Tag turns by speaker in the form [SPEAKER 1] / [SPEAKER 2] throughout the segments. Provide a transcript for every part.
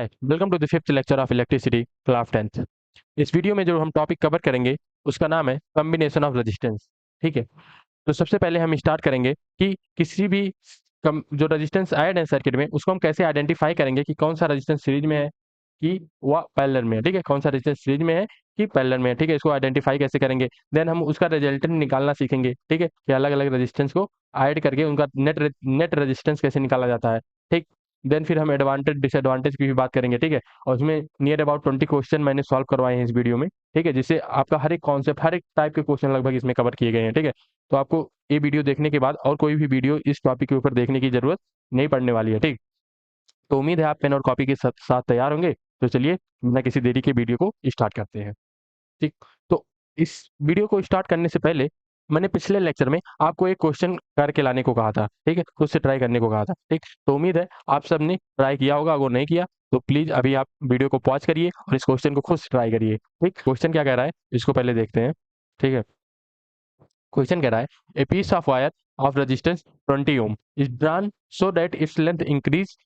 [SPEAKER 1] Hi, welcome to the fifth lecture of electricity class 10th। इस video में जो हम टॉपिक कवर करेंगे उसका नाम है कॉम्बिनेशन ऑफ रेजिस्टेंस। ठीक है, तो सबसे पहले हम स्टार्ट करेंगे कि किसी भी जो रेजिस्टेंस ऐड है सर्किट में उसको हम कैसे आइडेंटिफाई करेंगे कि कौन सा रेजिस्टेंस सीरीज में है कि वह पैरेलल में है। ठीक है, कौन सा रेजिस्टेंस सीरीज में है कि पैरेलल में है। ठीक है, इसको आइडेंटिफाई कैसे करेंगे, देन हम उसका रिजल्टेंट निकालना सीखेंगे। ठीक है, कि अलग अलग रेजिस्टेंस को ऐड करके उनका नेट रेजिस्टेंस कैसे निकाला जाता है। ठीक, देन फिर हम एडवांटेज डिसएडवांटेज की भी बात करेंगे। ठीक है, और उसमें नियर अबाउट 20 क्वेश्चन मैंने सॉल्व करवाए हैं इस वीडियो में। ठीक है, जिससे आपका हर एक कॉन्सेप्ट, हर एक टाइप के क्वेश्चन लगभग इसमें कवर किए गए हैं। ठीक है, तो आपको ये वीडियो देखने के बाद और कोई भी वीडियो इस टॉपिक के ऊपर देखने की जरूरत नहीं पड़ने वाली है। ठीक, तो उम्मीद है आप पेन और कॉपी के साथ तैयार होंगे। तो चलिए बिना किसी देरी के वीडियो को स्टार्ट करते हैं। ठीक, तो इस वीडियो को स्टार्ट करने से पहले मैंने पिछले लेक्चर में आपको एक क्वेश्चन करके लाने को कहा था। ठीक है, खुद से ट्राई करने को कहा था। ठीक, तो उम्मीद है आप सबने ट्राई किया होगा। अगर नहीं किया तो प्लीज अभी आप वीडियो को पॉज करिए और इस क्वेश्चन को खुद से ट्राई करिए। ठीक, क्वेश्चन क्या कह रहा है इसको पहले देखते हैं। ठीक है, क्वेश्चन कह रहा है a piece of wire of resistance 20 ohm is drawn so that its length increase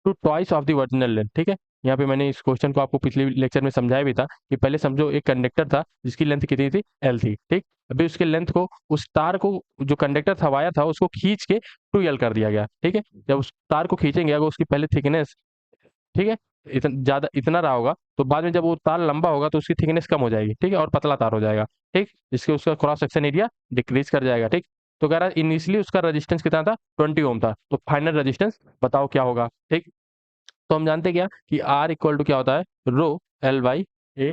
[SPEAKER 1] to twice of the original length. ठीक है, यहाँ पे मैंने इस क्वेश्चन को आपको पिछले लेक्चर में समझाया भी था कि पहले समझो एक कंडक्टर था जिसकी लेंथ कितनी थी, एल थी। ठीक, अभी उसके लेंथ को, उस तार को, जो कंडक्टर था, वायर था, उसको खींच के 2L कर दिया गया। ठीक है, जब उस तार को खींचेंगे अगर उसकी पहले थिकनेस, ठीक है, इतना रहा होगा तो बाद में जब वो तार लंबा होगा तो उसकी थिकनेस कम हो जाएगी। ठीक है, और पतला तार हो जाएगा। ठीक, जिसके उसका क्रॉस सेक्शन एरिया डिक्रीज कर जाएगा। ठीक, तो कह रहा है इनिशियली उसका रेजिस्टेंस कितना था, 20 ओम था, तो फाइनल रेजिस्टेंस बताओ क्या होगा। ठीक, तो हम जानते क्या कि आर इक्वल टू क्या होता है, रो एल बाई ए।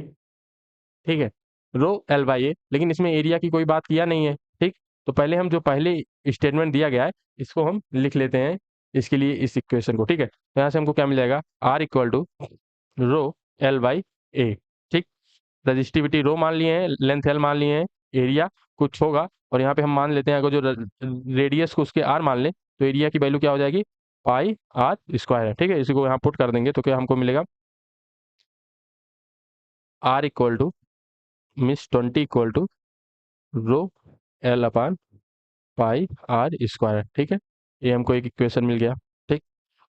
[SPEAKER 1] ठीक है, रो एल बाई ए, लेकिन इसमें एरिया की कोई बात किया नहीं है। ठीक, तो पहले हम जो पहले स्टेटमेंट दिया गया है इसको हम लिख लेते हैं इसके लिए, इस इक्वेशन को। ठीक है, तो यहाँ से हमको क्या मिल जाएगा, R equal to rho L by A. ठीक, रजिस्टिविटी रो मान लिए हैं, लेंथ एल मान लिए हैं, एरिया कुछ होगा, और यहाँ पे हम मान लेते हैं अगर जो रेडियस को उसके आर मान लें तो एरिया की वैल्यू क्या हो जाएगी, पाई आर स्क्वायर है। ठीक है, इसी को यहाँ पुट कर देंगे तो क्या हमको मिलेगा, R equal to means 20 equal to rho L upon pi R square. ठीक है, ये हमको एक इक्वेशन मिल गया। ठीक,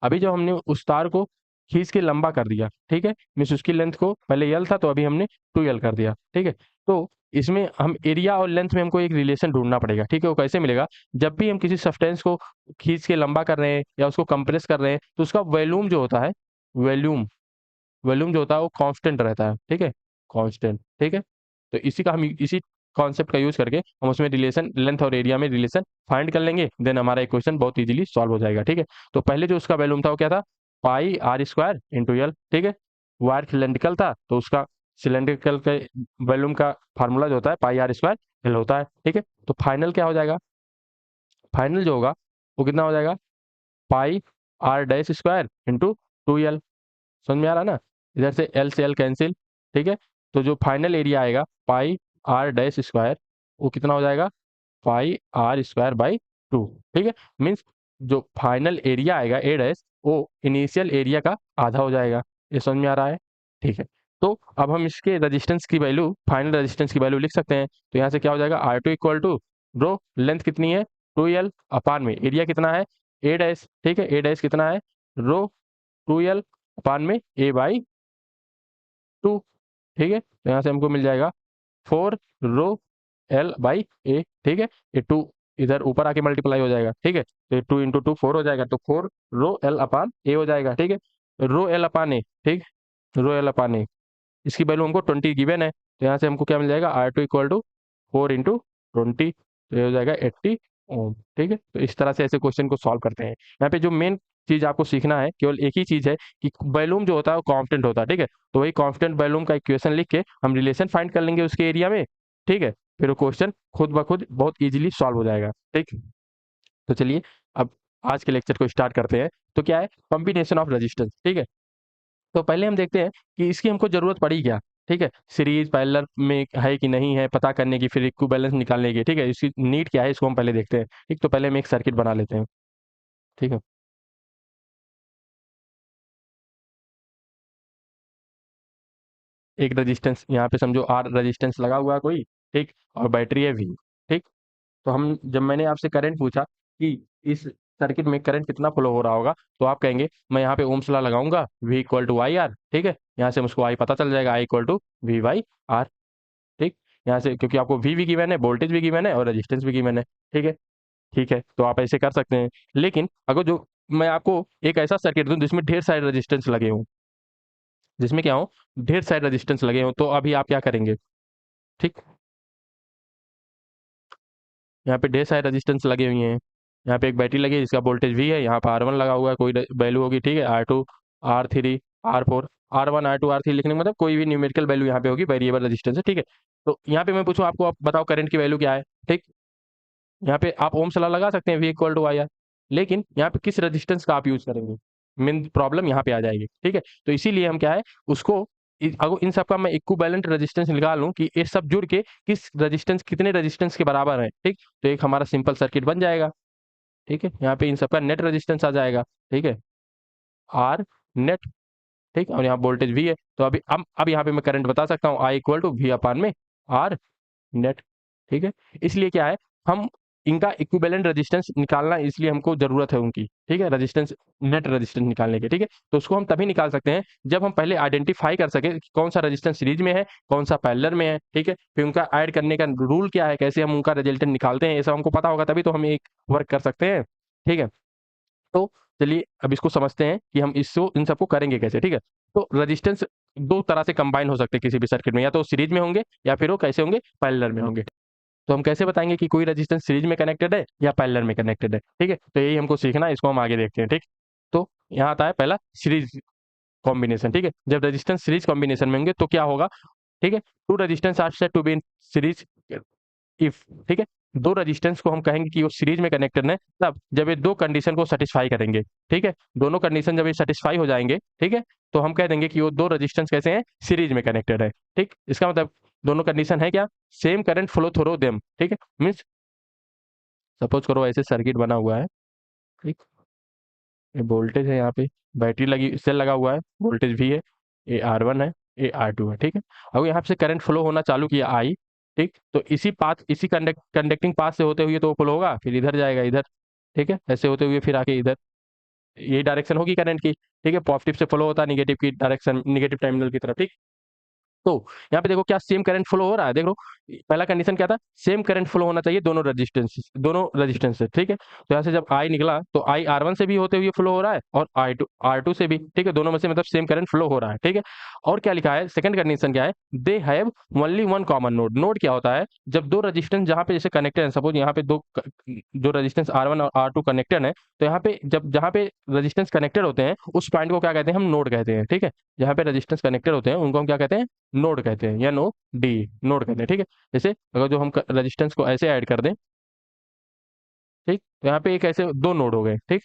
[SPEAKER 1] अभी जब हमने उस तार को खींच के लंबा कर दिया, ठीक है, मीन्स उसकी लेंथ को पहले एल था तो अभी हमने 2L कर दिया। ठीक है, तो इसमें हम एरिया और लेंथ में हमको एक रिलेशन ढूंढना पड़ेगा। ठीक है, वो कैसे मिलेगा, जब भी हम किसी सब्सटेंस को खींच के लंबा कर रहे हैं या उसको कंप्रेस कर रहे हैं तो उसका वॉल्यूम जो होता है, वॉल्यूम वॉल्यूम जो होता है वो कांस्टेंट रहता है। ठीक है, कांस्टेंट। ठीक है, तो इसी का हम इसी कॉन्सेप्ट का यूज करके हम उसमें रिलेशन, लेंथ और एरिया में रिलेशन फाइंड कर लेंगे, देन हमारा इक्वेशन बहुत इजीली सॉल्व हो जाएगा। ठीक है, तो पहले जो उसका वॉल्यूम था वो क्या था, पाई आर स्क्वायर इंटू एल। ठीक है, वायर सिलेंड्रिकल था तो उसका सिलेंड्रिकल के वॉल्यूम का फार्मूला जो होता है पाई आर स्क्वायर एल होता है। ठीक है, तो फाइनल क्या हो जाएगा, फाइनल जो होगा वो कितना हो जाएगा, pi R dash square into 2L। समझ में आ रहा है ना, इधर से एल कैंसिल। ठीक है, तो जो फाइनल एरिया आएगा पाई आर डैश स्क्वायर वो कितना हो जाएगा, पाई आर स्क्वायर बाई 2। ठीक है, मीन्स जो फाइनल एरिया आएगा ए डैश वो इनिशियल एरिया का आधा हो जाएगा। ये समझ में आ रहा है। ठीक है, तो अब हम इसके रेजिस्टेंस की वैल्यू, फाइनल रेजिस्टेंस की वैल्यू लिख सकते हैं। तो यहाँ से क्या हो जाएगा, R two equal to rho length कितनी है, 2L अपान में एरिया कितना है, ए डैश। ठीक है, ए डैश कितना है, रो 2L अपान में ए बाई 2। ठीक है, तो यहाँ से हमको मिल जाएगा 4 रो एल बाई ए। ठीक है, ये 2 इधर ऊपर आके मल्टीप्लाई हो जाएगा। ठीक है, तो ये 2 इंटू 2 4 हो जाएगा, तो 4 रो एल अपान ए हो जाएगा। ठीक है, रो एल अपान ए। ठीक, रो एल अपान ए, इसकी वैल्यू हमको 20 गिवन है, तो यहाँ से हमको क्या मिल जाएगा, R two equal to 4 into 20, तो ये हो जाएगा 80 ओम। ठीक है, तो इस तरह से ऐसे क्वेश्चन को सॉल्व करते हैं। यहाँ पे जो मेन चीज आपको सीखना है केवल एक ही चीज है कि वॉल्यूम जो होता है वो कांस्टेंट होता है। ठीक है, तो वही कांस्टेंट वॉल्यूम का इक्वेशन लिख के हम रिलेशन फाइंड कर लेंगे उसके एरिया में। ठीक है, फिर वो क्वेश्चन खुद ब खुद बहुत इजीली सॉल्व हो जाएगा। ठीक, तो चलिए अब आज के लेक्चर को स्टार्ट करते हैं। तो क्या है, कॉम्बिनेशन ऑफ रेजिस्टेंस। ठीक है, तो पहले हम देखते हैं कि इसकी हमको जरूरत पड़ी क्या। ठीक है, सीरीज पैरेलल में है कि नहीं है पता करने की, फिर इक्विवेलेंस निकालने की। ठीक है, इसकी नीड क्या है इसको हम पहले देखते हैं। ठीक, तो पहले हम एक सर्किट बना लेते हैं। ठीक है, एक रेजिस्टेंस यहाँ पे समझो आर रेजिस्टेंस लगा हुआ है कोई। ठीक, और बैटरी है वी। ठीक, तो हम जब मैंने आपसे करंट पूछा कि इस सर्किट में करंट कितना फ्लो हो रहा होगा, तो आप कहेंगे मैं यहाँ पे ओम्स लॉ लगाऊंगा, V equal to I R, ठीक है, यहाँ से मुझको आई पता चल जाएगा, I equal to V by R, ठीक, यहाँ से क्योंकि आपको V भी गिवन है, वोल्टेज भी गिवन है और रेजिस्टेंस भी गिवन है, ठीक है, ठीक है, तो आप ऐसे कर सकते हैं। लेकिन अगर जो मैं आपको एक ऐसा सर्किट दूं जिसमें ढेर सारे रेजिस्टेंस लगे हों, जिसमें क्या हो, ढेर सारे रेजिस्टेंस लगे हों, तो अभी आप क्या करेंगे, ठीक, यहाँ पे ढेर सारे रेजिस्टेंस लगे हुए हैं, यहाँ पे एक बैटरी लगी है जिसका वोल्टेज V है, यहाँ पर R1 लगा हुआ है, कोई वैल्यू होगी, ठीक है, R2, R3, R4, R1, R2, R3 लिखने का मतलब कोई भी न्यूमेरिकल वैल्यू यहाँ पे होगी, वेरिएबल रेजिस्टेंस है, ठीक है। तो यहाँ पे मैं पूछूं आपको, आप बताओ करंट की वैल्यू क्या है, ठीक, यहाँ पे आप ओम सलाह लगा सकते हैं, V equal to I R, लेकिन यहाँ पे किस रेजिस्टेंस का आप यूज करेंगे, मेन प्रॉब्लम यहाँ पे आ जाएगी, ठीक है। तो इसीलिए हम क्या है उसको अगर इन सबका मैं इक्विवेलेंट रेजिस्टेंस निकाल लूँ कि ये सब जुड़ के किस रेजिस्टेंस कितने रेजिस्टेंस के बराबर है, ठीक, तो एक हमारा सिंपल सर्किट बन जाएगा, ठीक है, यहाँ पे इन सबका नेट रेजिस्टेंस आ जाएगा, ठीक है, आर नेट, ठीक, और यहाँ वोल्टेज V है, तो अभी अब यहाँ पे मैं करंट बता सकता हूँ, I इक्वल टू V अपान में आर नेट, ठीक है। इसलिए क्या है, हम इनका इक्विवेलेंट रेजिस्टेंस निकालना, इसलिए हमको जरूरत है उनकी, ठीक है, रेजिस्टेंस, नेट रेजिस्टेंस निकालने के, ठीक है। तो उसको हम तभी निकाल सकते हैं जब हम पहले आइडेंटिफाई कर सके कि कौन सा रेजिस्टेंस सीरीज में है, कौन सा पैरेलल में है, ठीक है, फिर उनका ऐड करने का रूल क्या है, कैसे हम उनका रिजल्टेंट निकालते हैं, ये सब हमको पता होगा, तभी तो हम एक वर्क कर सकते हैं, ठीक है। तो चलिए अब इसको समझते हैं कि हम इसको इन सबको करेंगे कैसे, ठीक है। तो रेजिस्टेंस दो तरह से कंबाइन हो सकते हैं किसी भी सर्किट में, या तो सीरीज में होंगे या फिर वो कैसे होंगे, पैरेलल में होंगे। तो हम कैसे बताएंगे कि कोई रेजिस्टेंस सीरीज में कनेक्टेड है या पैरेलल में कनेक्टेड है, ठीक है, तो यही हमको सीखना है, इसको हम आगे देखते हैं, ठीक। तो यहाँ आता है पहला सीरीज कॉम्बिनेशन, ठीक है, जब रेजिस्टेंस सीरीज कॉम्बिनेशन में होंगे तो क्या होगा, ठीक है, two resistance are said to be in series if, ठीक है, दो रेजिस्टेंस को हम कहेंगे कि वो सीरीज में कनेक्टेड है तब जब ये दो कंडीशन को सेटिस्फाई करेंगे, ठीक है, दोनों कंडीशन जब ये सेटिस्फाई हो जाएंगे, ठीक है, तो हम कह देंगे कि वो दो रेजिस्टेंस कैसे हैं, सीरीज में कनेक्टेड है, ठीक, इसका मतलब दोनों कंडीशन है क्या, same current flow through them, ठीक है, मीन्स सपोज करो ऐसे सर्किट बना हुआ है, ठीक, ये वोल्टेज है, यहाँ पे बैटरी लगी, सेल लगा हुआ है, वोल्टेज भी है, ये R1 है, ये R2 है, ठीक है। अब यहाँ से करंट फ्लो होना चालू किया आई, ठीक, तो इसी पाथ, इसी कंडक्टिंग पाथ से होते हुए तो फ्लो होगा, फिर इधर जाएगा इधर, ठीक है, ऐसे होते हुए फिर आके इधर, ये डायरेक्शन होगी करंट की, ठीक है, पॉजिटिव से फ्लो होता है निगेटिव की डायरेक्शन, निगेटिव टर्मिनल की तरफ, ठीक। तो यहाँ पे देखो क्या सेम करंट फ्लो हो रहा है, देखो पहला कंडीशन क्या था, सेम करंट फ्लो होना चाहिए दोनों रेजिस्टेंस से, ठीक है। तो यहाँ से जब आई निकला तो आई R1 से भी होते हुए फ्लो हो रहा है और R2 से भी, ठीक है, दोनों में से मतलब सेम करंट फ्लो हो रहा है, ठीक है। और क्या लिखा है, सेकंड कंडीशन क्या है, they have only one common node, node क्या होता है, जब दो रेजिस्टेंस जहाँ पे जैसे कनेक्टेड है, सपोज यहाँ पे जो रेजिस्टेंस R1 और R2 कनेक्टेड है, तो यहाँ पे जब जहाँ पे रेजिस्टेंस कनेक्टेड होते हैं उस पॉइंट को क्या कहते हैं, हम नोड कहते हैं, ठीक है, जहाँ पे रेजिस्टेंस कनेक्टेड होते हैं उनको हम क्या कहते हैं, नोड कहते हैं, या डी नोड कहते हैं, ठीक है। जैसे अगर जो हम रेजिस्टेंस को ऐसे ऐड कर दें, ठीक, तो यहाँ पे एक ऐसे दो नोड हो गए, ठीक,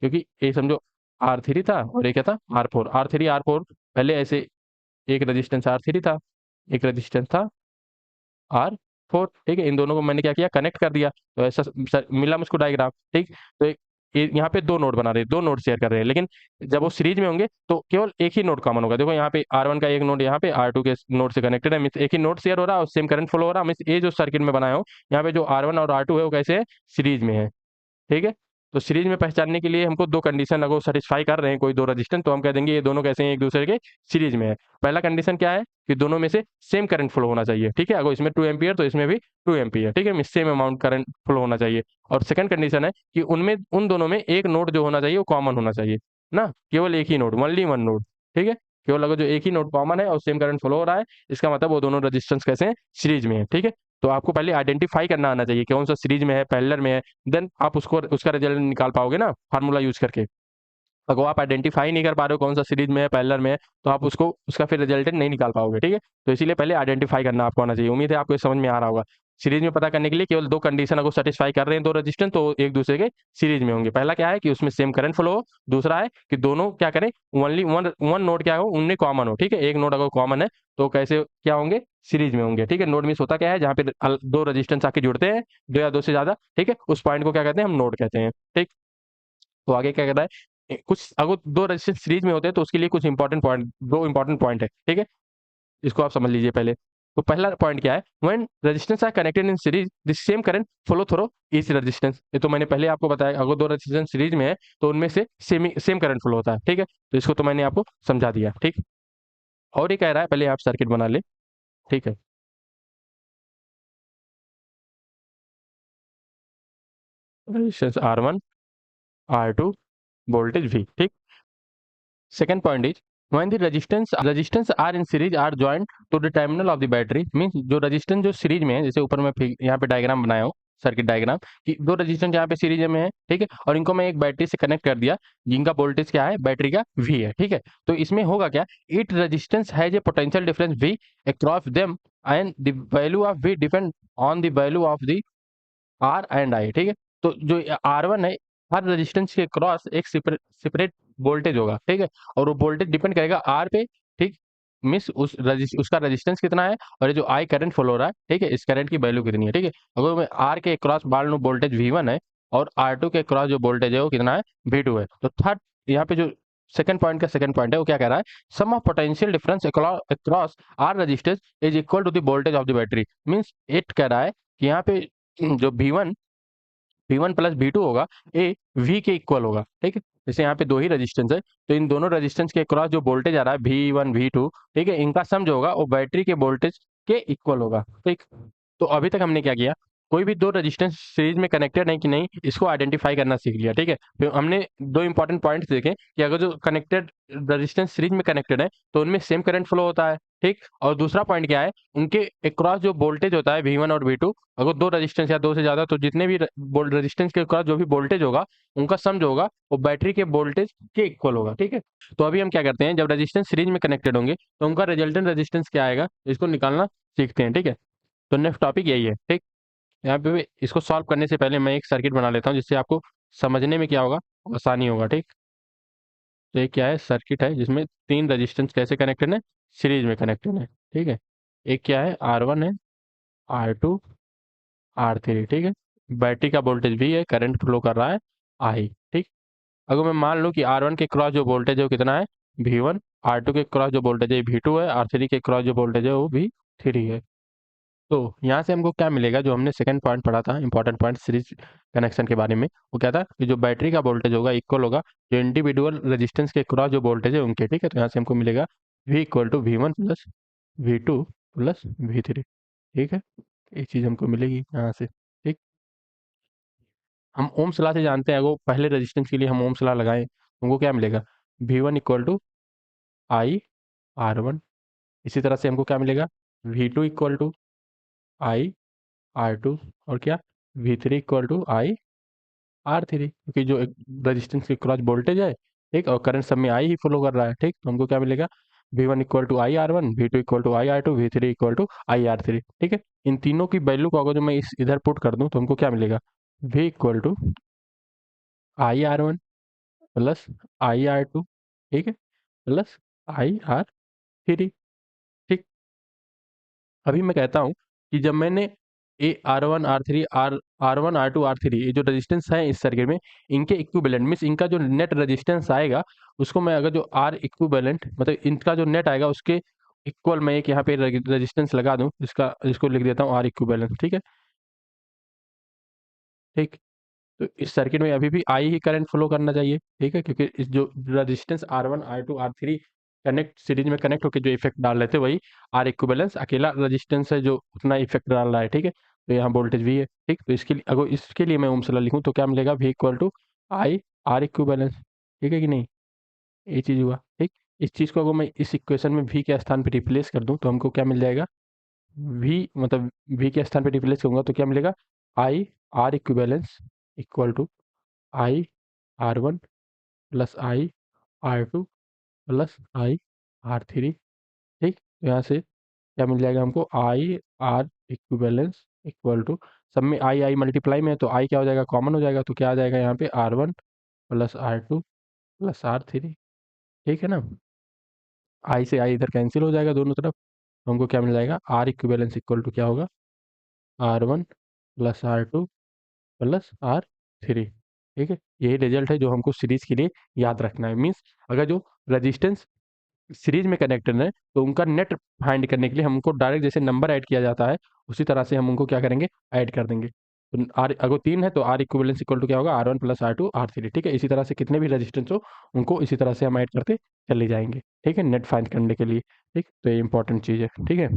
[SPEAKER 1] क्योंकि ये समझो R3 था और ये क्या था, R4, पहले ऐसे एक रेजिस्टेंस R3 था, एक रेजिस्टेंस था R4, ठीक है, इन दोनों को मैंने क्या किया, कनेक्ट कर दिया, तो ऐसा मिला मुझको डायग्राम, ठीक। तो यहाँ पे दो नोड बना रहे, दो नोड शेयर कर रहे हैं, लेकिन जब वो सीरीज में होंगे तो केवल एक ही नोड कॉमन होगा, देखो यहाँ पे R1 का एक नोड यहाँ पे R2 के नोड से कनेक्टेड है, मीन्स एक ही नोड शेयर हो रहा है और सेम करंट फ्लो हो रहा है, मीन्स ये जो सर्किट में बनाया हूँ यहाँ पे जो R1 और R2 है वो कैसे है, सीरीज में है, ठीक है। तो सीरीज में पहचानने के लिए हमको दो कंडीशन अगर सेटिस्फाई कर रहे हैं कोई दो रजिस्टेंस, तो हम कह देंगे ये दोनों कैसे हैं, एक दूसरे के सीरीज में है। पहला कंडीशन क्या है कि दोनों में से सेम करंट फ्लो होना चाहिए, ठीक है, अगर इसमें 2 एम्पियर तो इसमें भी 2 एम्पियर, ठीक है, सेम अमाउंट करंट फ्लो होना चाहिए। और सेकंड कंडीशन है कि उनमें उन दोनों में एक नोड जो होना चाहिए वो कॉमन होना चाहिए ना, केवल एक ही नोड, ओनली वन नोड, ठीक है, केवल अगर जो एक ही नोड कॉमन है और सेम करंट फ्लो हो रहा है, इसका मतलब वो दोनों रजिस्टेंस कैसे हैं, सीरीज में है, ठीक है। तो आपको पहले आइडेंटिफाई करना आना चाहिए कौन सा सीरीज में है, पैरेलल में है, देन आप उसको उसका रिजल्ट निकाल पाओगे ना फार्मूला यूज करके। अगर आप आइडेंटिफाई नहीं कर पा रहे हो कौन सा सीरीज में है, पैरेलल में है, तो आप उसको उसका फिर रिजल्टेंट नहीं निकाल पाओगे, ठीक है। तो इसीलिए पहले आइडेंटिफाई करना आपको आना चाहिए, उम्मीद है आपको ये समझ में आ रहा होगा। सीरीज में पता करने के लिए केवल दो कंडीशन अगर सेटिस्फाई कर रहे हैं दो रजिस्टेंस, तो एक दूसरे के सीरीज में होंगे। पहला क्या है कि उसमें सेम करंट फ्लो हो, दूसरा है कि दोनों क्या करें, ओनली वन वन नोड क्या हो, उनमें कॉमन हो, ठीक है, एक नोड अगर कॉमन है तो कैसे क्या होंगे, सीरीज में होंगे, ठीक है। नोड मींस होता क्या है, जहाँ पे दो रजिस्टेंस आके जुड़ते हैं, दो या दो से ज्यादा, ठीक है, उस पॉइंट को क्या कहते हैं, हम नोड कहते हैं, ठीक। तो आगे क्या कहता है, कुछ अगर दो रजिस्टर सीरीज में होते हैं तो उसके लिए कुछ इंपॉर्टेंट पॉइंट, दो इंपॉर्टेंट पॉइंट है, ठीक है, इसको आप समझ लीजिए पहले। तो पहला पॉइंट क्या है, when resistance are connected in series the same current flow through each resistance. ये तो मैंने पहले आपको बताया, अगर दो रेजिस्टेंस सीरीज में है तो उनमें से सेम करंट फ्लो होता है, ठीक है। तो इसको तो मैंने आपको समझा दिया, ठीक। और ये कह रहा है पहले आप सर्किट बना ले, ठीक है। Resistance R1 R2 voltage V, ठीक। Second point is when the resistance are in series are joint to the terminal of the battery, means जो रेजिस्टेंस जो सीरीज में है, जैसे ऊपर मैं यहाँ पे डायग्राम बनाया हूँ, सर्किट डायग्राम, कि दो रेजिस्टेंस यहाँ पे सीरीज में है, ठीक है, और इनको मैं एक बैटरी से कनेक्ट कर दिया, जिनका वोल्टेज क्या है, बैटरी का V है, ठीक है। तो इसमें होगा क्या, it resistance has a potential difference V across them and the value of V depend on the value of the R and I, ठीक है। तो जो R1 है, हर रेजिस्टेंस के क्रॉस एक सेपरेट वोल्टेज होगा, ठीक है, और वो वोल्टेज डिपेंड करेगा आर पे, ठीक। मिस उसका रेजिस्टेंस कितना है, और ये जो आई करंट फ्लो हो रहा है, ठीक है, इस करंट की वैल्यू कितनी है, ठीक है। अगर मैं आर के क्रॉस मान लूँ वोल्टेज V1 है, और R2 के क्रॉस जो वोल्टेज है वो कितना है, V2 है, तो थर्ड यहाँ पे जो सेकंड पॉइंट है वो क्या कह रहा है, sum of potential difference across R resistance is equal to the voltage of the battery. Means it कह रहा है कि यहाँ पे जो V1 प्लस V2 होगा, ए V के इक्वल होगा, ठीक है। जैसे यहाँ पे दो ही रेजिस्टेंस है, तो इन दोनों रेजिस्टेंस के क्रॉस जो वोल्टेज आ रहा है V1 V2, ठीक है, इनका सम जो होगा वो बैटरी के वोल्टेज के इक्वल होगा, ठीक। तो अभी तक हमने क्या किया, कोई भी दो रेजिस्टेंस सीरीज में कनेक्टेड है कि नहीं, इसको आइडेंटिफाई करना सीख लिया, ठीक है। फिर हमने दो इंपॉर्टेंट पॉइंट्स देखे कि अगर जो कनेक्टेड रेजिस्टेंस सीरीज में कनेक्टेड है तो उनमें सेम करंट फ्लो होता है, ठीक। और दूसरा पॉइंट क्या है, उनके अक्रॉस जो वोल्टेज होता है V1 और V2, अगर दो रेजिस्टेंस या दो से ज्यादा, तो जितने भी रेजिस्टेंस के अक्रॉस जो भी वोल्टेज होगा, उनका सम जो होगा वो बैटरी के वोल्टेज के इक्वल होगा, ठीक है। तो अभी हम क्या करते हैं, जब रेजिस्टेंस सीरीज में कनेक्टेड होंगे तो उनका रिजल्टेंट रेजिस्टेंस क्या आएगा, इसको निकालना सीखते हैं, ठीक है। तो नेक्स्ट टॉपिक यही है, ठीक। यहाँ पे भी इसको सॉल्व करने से पहले मैं एक सर्किट बना लेता हूँ, जिससे आपको समझने में क्या होगा, आसानी होगा, ठीक। तो ये क्या है, सर्किट है जिसमें तीन रेजिस्टेंस कैसे कनेक्टेड है, सीरीज में कनेक्टेड है, ठीक है। एक क्या है, R1 है, R2 R3, ठीक है। बैटरी का वोल्टेज भी है, करंट फ्लो कर रहा है I, ठीक। अगर मैं मान लूँ कि R1 के क्रॉस जो वोल्टेज है वो कितना है, V1, R2 के क्रॉस जो वोल्टेज है V2 है, R3 के क्रॉस जो वोल्टेज है वो V3 है। तो यहाँ से हमको क्या मिलेगा, जो हमने सेकंड पॉइंट पढ़ा था, इंपॉर्टेंट पॉइंट सीरीज कनेक्शन के बारे में, वो क्या था कि जो बैटरी का वोल्टेज होगा इक्वल होगा जो इंडिविजुअल रेजिस्टेंस के क्रॉस जो वोल्टेज है उनके, ठीक है। तो यहाँ से हमको मिलेगा V equal to V1 plus V2 plus V3, ठीक है। ये चीज़ हमको मिलेगी यहाँ से, ठीक। हम ओम्स लॉ से जानते हैं, अगर पहले रेजिस्टेंस के लिए हम ओम्स लॉ लगाएं तो हमको क्या मिलेगा, V1 equal to I R1। इसी तरह से हमको क्या मिलेगा, V2 equal to I R2, और क्या, V3 equal to I R3, क्योंकि जो एक रेजिस्टेंस के क्रॉस वोल्टेज है, ठीक, और करंट सब में आई ही फ्लो कर रहा है, ठीक। तो हमको क्या मिलेगा, V1 equal to I R1, V2 equal to I R2, V3 equal to I R3, ठीक है। इन तीनों की वैल्यू को अगर जो मैं इस इधर पुट कर दूं तो हमको क्या मिलेगा, V equal to I R1 plus I R2, ठीक है, प्लस आई R3, ठीक। अभी मैं कहता हूँ कि जब मैंने ए R1 R3 R1 R2 R3 ये जो रेजिस्टेंस है इस सर्किट में, इनके इक्विवेलेंट मीन्स इनका जो नेट रेजिस्टेंस आएगा, उसको मैं अगर जो R इक्विवेलेंट मतलब इनका जो नेट आएगा उसके इक्वल मैं एक यहाँ पे रेजिस्टेंस लगा दूं, इसको लिख देता हूँ R इक्विवेलेंट, ठीक है, ठीक। तो इस सर्किट में अभी भी आई ही करंट फ्लो करना चाहिए, ठीक है, क्योंकि इस जो resistance R1 R2 R3 connect series में कनेक्ट होकर जो इफेक्ट डाल रहे थे वही आर इक्विवेलेंस अकेला रेजिस्टेंस है जो उतना इफेक्ट डाल रहा है, ठीक है। तो यहाँ वोल्टेज भी है, ठीक। तो इसके लिए अगर इसके लिए मैं ओम्स लॉ लिखूँ तो क्या मिलेगा, V equal to I R equivalence, ठीक है कि नहीं, ये चीज़ हुआ, ठीक। इस चीज़ को अगर मैं इस इक्वेशन में V के स्थान पर रिप्लेस कर दूँ तो हमको क्या मिल जाएगा, V मतलब V के स्थान पर रिप्लेस करूँगा तो क्या मिलेगा, I R equivalence equal to I R1 plus I R2 plus I R3, ठीक। तो यहाँ से क्या मिल जाएगा हमको, I R equivalence equal to, सब में आई मल्टीप्लाई में है तो आई क्या हो जाएगा, कॉमन हो जाएगा, तो क्या आ जाएगा यहाँ पे R1 plus R2 plus R3, ठीक है ना। आई से आई इधर कैंसिल हो जाएगा दोनों तरफ, तो हमको क्या मिल जाएगा, आर इक्विवेलेंस इक्वल टू क्या होगा, R1 plus R2 plus R3, ठीक है। यही रिजल्ट है जो हमको सीरीज के लिए याद रखना है। मीन्स अगर जो रजिस्टेंस सीरीज में कनेक्टेड है तो उनका नेट फाइंड करने के लिए हमको डायरेक्ट जैसे नंबर ऐड किया जाता है उसी तरह से हम उनको क्या करेंगे, ऐड कर देंगे। तो आर अगर 3 है तो आर इक्विवेलेंस इक्वल टू क्या होगा, R1 प्लस R2 R3, ठीक है। इसी तरह से कितने भी रेजिस्टेंस हो उनको इसी तरह से हम ऐड करते चले जाएंगे, ठीक है, नेट फाइंड करने के लिए। ठीक, तो ये इंपॉर्टेंट चीज़ है, ठीक है।